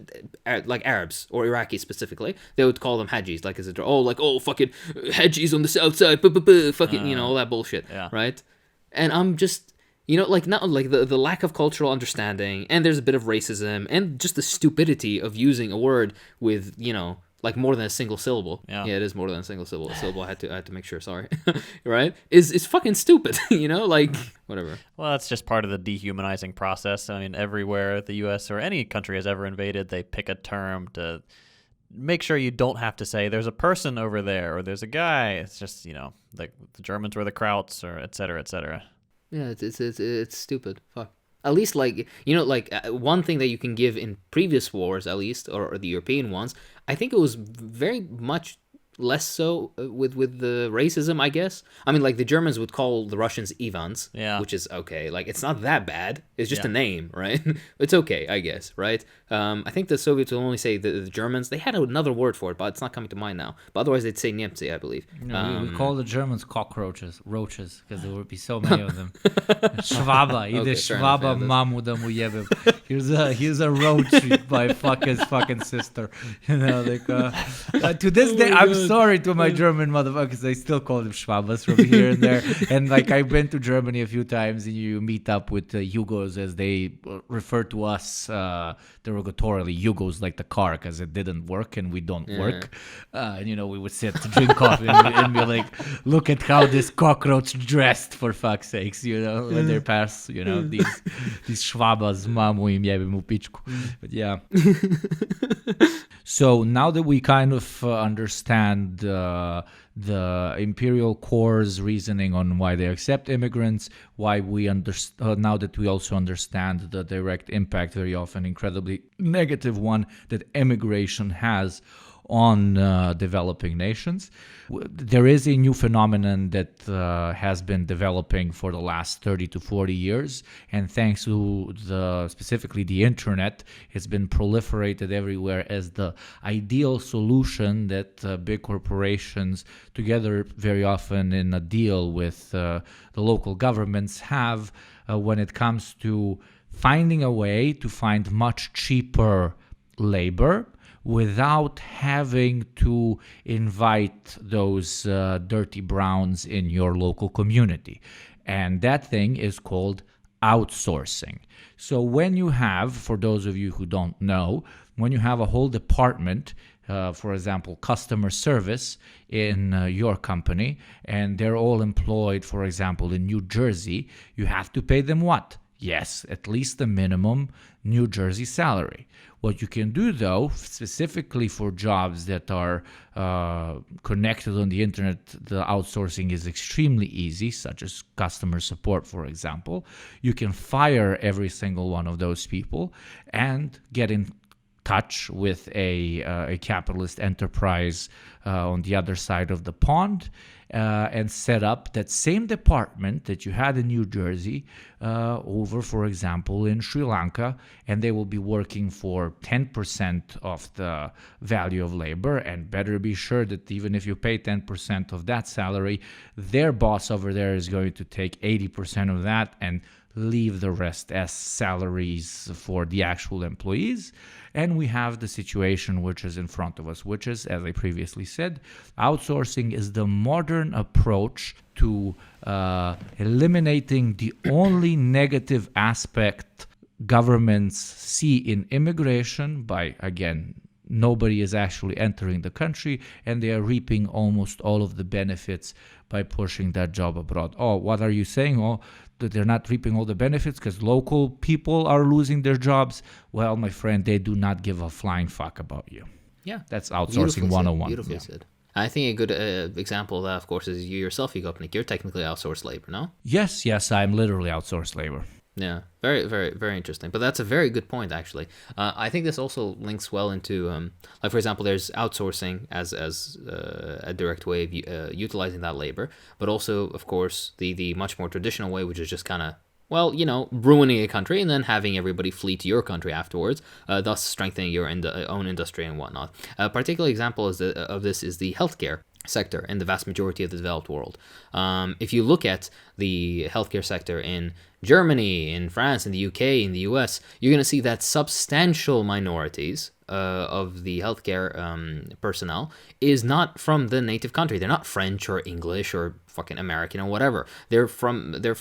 like Arabs or Iraqis specifically. They would call them Hajis, like fucking Hajis on the south side, fucking, all that bullshit, right? And I'm just, not like the lack of cultural understanding, and there's a bit of racism, and just the stupidity of using a word with, like more than a single syllable. Yeah, it is more than a single syllable. I had to make sure. Sorry, right? Is fucking stupid. Like whatever. Well, that's just part of the dehumanizing process. I mean, everywhere the U.S. or any country has ever invaded, they pick a term to make sure you don't have to say there's a person over there or there's a guy. It's just like the Germans were the Krauts or et cetera, et cetera. Yeah, it's stupid. Fuck. At least, one thing that you can give in previous wars, at least, or the European ones, I think it was very much less so with the racism, I guess. I mean, like, the Germans would call the Russians Ivans, which is okay. Like, it's not that bad. It's just a name, right? It's okay, I guess, right? I think the Soviets will only say the Germans. They had another word for it, but it's not coming to mind now. But otherwise, they'd say Niemcy, I believe. No, we call the Germans cockroaches, roaches, because there would be so many of them. Schwaba, either Schwaba, mamu da mu jebem. Here's a roach by his fucking sister. To this day, I'm sorry to my German motherfuckers. I still call them Schwabas from here and there. And like, I've been to Germany a few times, and you meet up with Yugos, as they refer to us derogatorily. Yugos, like the car, because it didn't work and we don't work. And we would sit to drink coffee and be like, look at how this cockroach dressed, for fuck's sakes, when they're past, these Schwabas, mamu im jebem upičku. But yeah. So now that we kind of understand the imperial core's reasoning on why they accept immigrants, why we now that we also understand the direct impact, very often incredibly negative one, that immigration has on developing nations. There is a new phenomenon that has been developing for the last 30 to 40 years, and thanks to specifically the internet, it's been proliferated everywhere as the ideal solution that big corporations, together very often in a deal with the local governments, have when it comes to finding a way to find much cheaper labor without having to invite those dirty browns in your local community. And that thing is called outsourcing. So when you have, for those of you who don't know, when you have a whole department, for example, customer service in your company, and they're all employed, for example, in New Jersey, you have to pay them what? Yes, at least the minimum New Jersey salary. What you can do, though, specifically for jobs that are connected on the internet, the outsourcing is extremely easy, such as customer support, for example. You can fire every single one of those people and get in touch with a capitalist enterprise on the other side of the pond and set up that same department that you had in New Jersey over, for example, in Sri Lanka, and they will be working for 10% of the value of labor, and better be sure that even if you pay 10% of that salary, their boss over there is going to take 80% of that and leave the rest as salaries for the actual employees. And we have the situation which is in front of us, which is, as I previously said, outsourcing is the modern approach to eliminating the only negative aspect governments see in immigration by, again, nobody is actually entering the country, and they are reaping almost all of the benefits by pushing that job abroad. Oh, what are you saying? Oh, that they're not reaping all the benefits because local people are losing their jobs? Well, my friend, they do not give a flying fuck about you. Yeah. That's outsourcing 101. Beautifully said. I think a good example of that, of course, is you yourself, Ugopnik. You're technically outsourced labor, no? Yes, I'm literally outsourced labor. Yeah, very, very, very interesting. But that's a very good point, actually. I think this also links well into, like, for example, there's outsourcing as a direct way of utilizing that labor, but also, of course, the much more traditional way, which is just kind of, well, ruining a country and then having everybody flee to your country afterwards, thus strengthening your own industry and whatnot. A particular example of this is the healthcare sector in the vast majority of the developed world. If you look at the healthcare sector in Germany, in France, in the UK, in the US, you're going to see that substantial minorities of the healthcare personnel is not from the native country. They're not French or English or fucking American or whatever. They're foreign. They're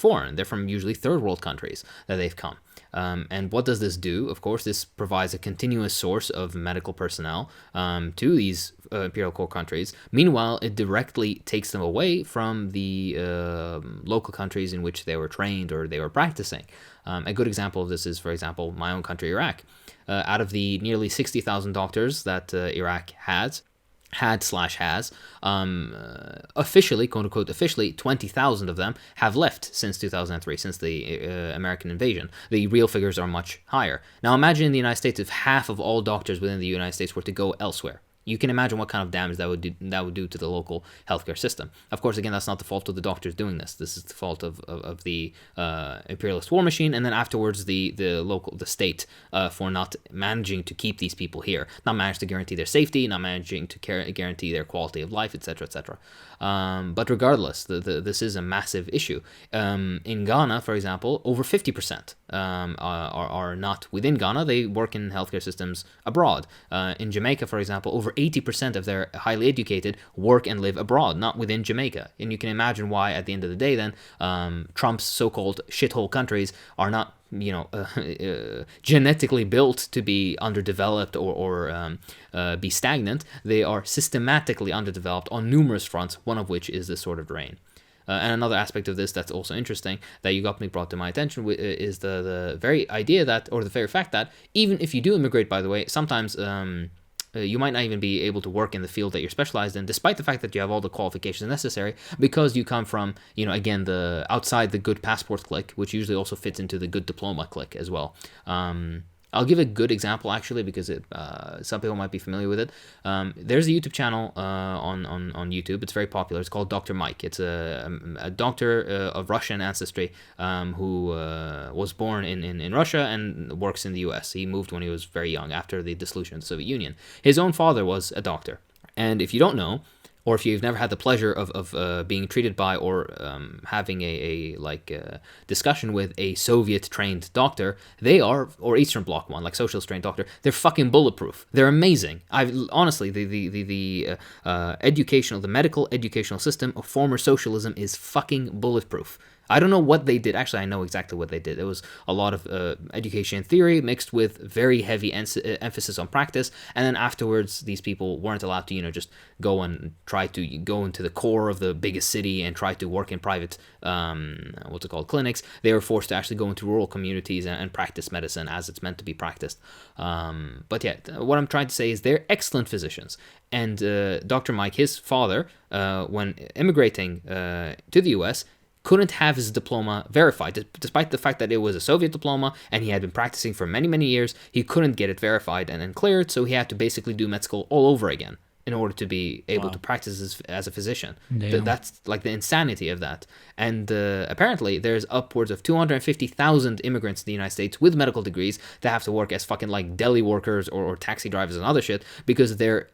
from usually third world countries that they've come. And what does this do? Of course, this provides a continuous source of medical personnel to these imperial core countries. Meanwhile, it directly takes them away from the local countries in which they were trained or they were practicing. A good example of this is, for example, my own country, Iraq. Out of the nearly 60,000 doctors that Iraq has, officially, quote unquote, officially, 20,000 of them have left since 2003, since the American invasion. The real figures are much higher. Now, imagine in the United States if half of all doctors within the United States were to go elsewhere. You can imagine what kind of damage that would do to the local healthcare system. Of course, again, that's not the fault of the doctors doing this. This is the fault of the imperialist war machine, and then afterwards the state for not managing to keep these people here, not managing to guarantee their safety, not managing to guarantee their quality of life, etc., etc. But regardless, this is a massive issue. In Ghana, for example, over 50% are not within Ghana. They work in healthcare systems abroad. In Jamaica, for example, over 80% of their highly educated work and live abroad, not within Jamaica. And you can imagine why, at the end of the day, then, Trump's so-called shithole countries are not genetically built to be underdeveloped or be stagnant. They are systematically underdeveloped on numerous fronts, one of which is this sort of drain. And another aspect of this that's also interesting that Yugopnik brought to my attention is the very idea that, or the very fact that, even if you do immigrate, by the way, sometimes you might not even be able to work in the field that you're specialized in, despite the fact that you have all the qualifications necessary, because you come from, again, the outside the good passport clique, which usually also fits into the good diploma clique as well. I'll give a good example, actually, because some people might be familiar with it. There's a YouTube channel on YouTube. It's very popular. It's called Dr. Mike. It's a doctor of Russian ancestry who was born in Russia and works in the US. He moved when he was very young, after the dissolution of the Soviet Union. His own father was a doctor. And if you don't know, or if you've never had the pleasure of being treated by or having a discussion with a Soviet-trained doctor, they are, or Eastern Bloc one, like socialist-trained doctor, they're fucking bulletproof. They're amazing. Honestly, the medical educational system of former socialism is fucking bulletproof. I don't know what they did. Actually, I know exactly what they did. It was a lot of education theory mixed with very heavy emphasis on practice. And then afterwards, these people weren't allowed to, just go and try to go into the core of the biggest city and try to work in private, clinics. They were forced to actually go into rural communities and practice medicine as it's meant to be practiced. But yeah, what I'm trying to say is they're excellent physicians. And Dr. Mike, his father, when immigrating to the US, couldn't have his diploma verified. Despite the fact that it was a Soviet diploma and he had been practicing for many, many years, he couldn't get it verified and then cleared, so he had to basically do med school all over again in order to be able to practice as a physician. That's like the insanity of that. And apparently there's upwards of 250,000 immigrants in the United States with medical degrees that have to work as fucking like deli workers or taxi drivers and other shit because their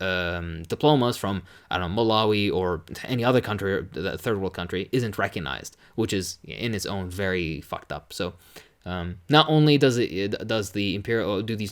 diplomas from, I don't know, Malawi or any other country, or the third world country, isn't recognized, which is in its own very fucked up. So not only do these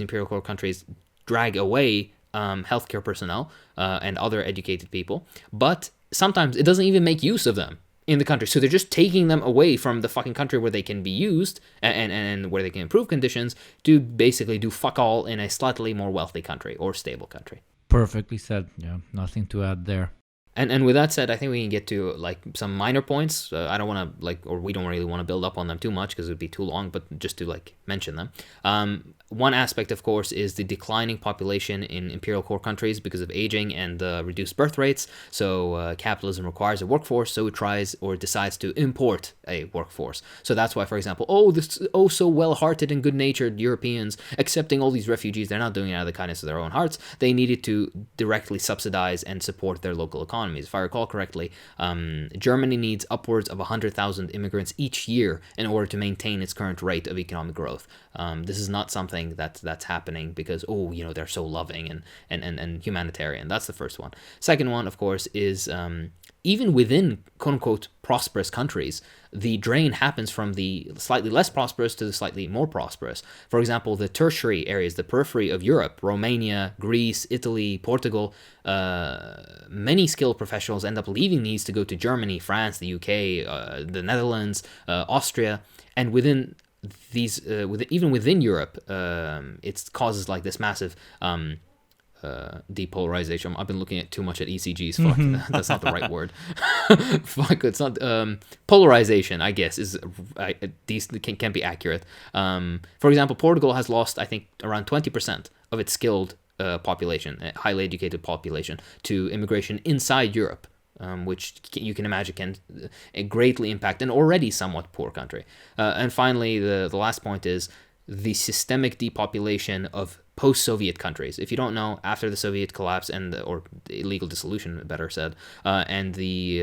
imperial core countries drag away healthcare personnel and other educated people, but sometimes it doesn't even make use of them in the country. So they're just taking them away from the fucking country where they can be used and where they can improve conditions to basically do fuck all in a slightly more wealthy country or stable country. Perfectly said. Yeah, nothing to add there. And with that said, I think we can get to like some minor points. I don't want to or we don't really want to build up on them too much because it would be too long, but just to like mention them. One aspect, of course, is the declining population in imperial core countries because of aging and reduced birth rates. So capitalism requires a workforce, so it tries or decides to import a workforce. So that's why, for example, this so well-hearted and good-natured Europeans accepting all these refugees, they're not doing it out of the kindness of their own hearts. They needed to directly subsidize and support their local economies. If I recall correctly, Germany needs upwards of 100,000 immigrants each year in order to maintain its current rate of economic growth. This is not something that's happening because they're so loving and humanitarian. That's the first one. Second one, of course, is even within quote unquote prosperous countries, the drain happens from the slightly less prosperous to the slightly more prosperous. For example, the tertiary areas, the periphery of Europe, Romania, Greece, Italy, Portugal, many skilled professionals end up leaving these to go to Germany, France, the UK, the Netherlands, Austria, and within these, even within Europe, it causes like this massive depolarization. I've been looking at too much at ECGs. Fuck, that's not the right word. Fuck, it's not. Polarization, I guess, is can be accurate. For example, Portugal has lost, I think, around 20% of its skilled population, highly educated population, to immigration inside Europe. Which you can imagine can greatly impact an already somewhat poor country. And finally, the last point is the systemic depopulation of post-Soviet countries. If you don't know, after the Soviet collapse or illegal dissolution, better said, and the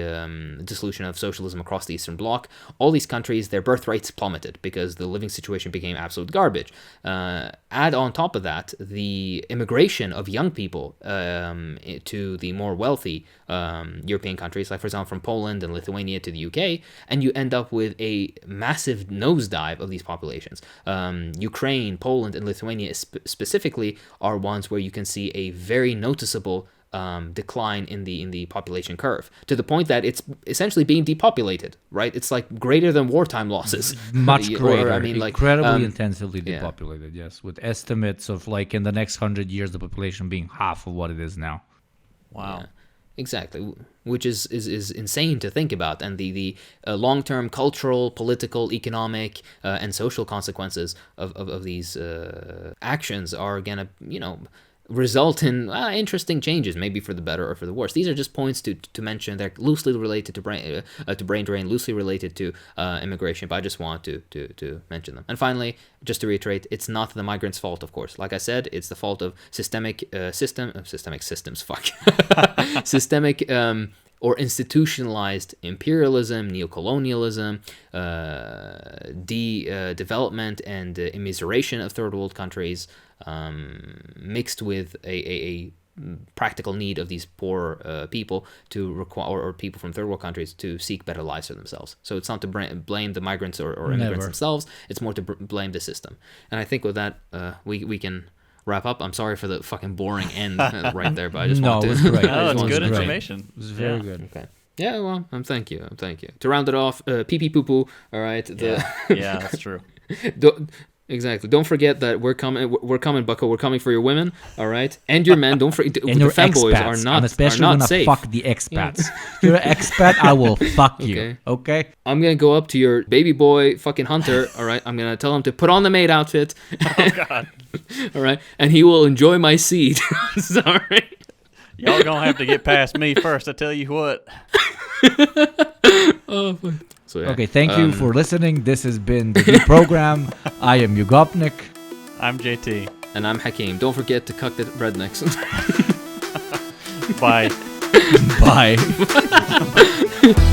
dissolution of socialism across the Eastern Bloc, all these countries, their birth rates plummeted because the living situation became absolute garbage. Add on top of that the immigration of young people to the more wealthy European countries, like for example from Poland and Lithuania to the UK, and you end up with a massive nosedive of these populations. Ukraine, Poland, and Lithuania specifically are ones where you can see a very noticeable decline in the population curve, to the point that it's essentially being depopulated, right? It's like greater than wartime losses. Much greater. Incredibly intensively depopulated, yes, with estimates of like in the next 100 years the population being half of what it is now. Wow. Yeah. Exactly, which is insane to think about, and the long-term cultural, political, economic, and social consequences of these actions are gonna, result in interesting changes, maybe for the better or for the worse. These are just points to mention. They're loosely related to brain drain, loosely related to immigration, but I just want to mention them. And finally, just to reiterate, it's not the migrants' fault, of course. Like I said, it's the fault of systemic systems. Systemic or institutionalized imperialism, neocolonialism, development and immiseration of third world countries, mixed with a practical need of these poor people to require, or people from third world countries to seek better lives for themselves. So it's not to blame the migrants or immigrants themselves. It's more to blame the system. And I think with that, we can wrap up. I'm sorry for the fucking boring end right there, but I just want to. It was great. No, it's good information. It was very good. Okay. Yeah, well, thank you. To round it off, pee pee poo poo. All right. Yeah, that's true. Exactly. Don't forget that we're coming, Bucko. We're coming for your women, all right, and your men. Don't forget. And your femboys expats. are not. I'm especially are not gonna safe. fuck the expats. If you're an expat, I will fuck you. Okay. I'm gonna go up to your baby boy, fucking Hunter. All right. I'm gonna tell him to put on the maid outfit. Oh God. All right, and he will enjoy my seed. Sorry. Y'all gonna have to get past me first. I tell you what. So, yeah. Okay, thank you for listening. This has been the Deprogram. I am Yugopnik. I'm JT. And I'm Hakeem. Don't forget to cuck the rednecks. Bye. Bye.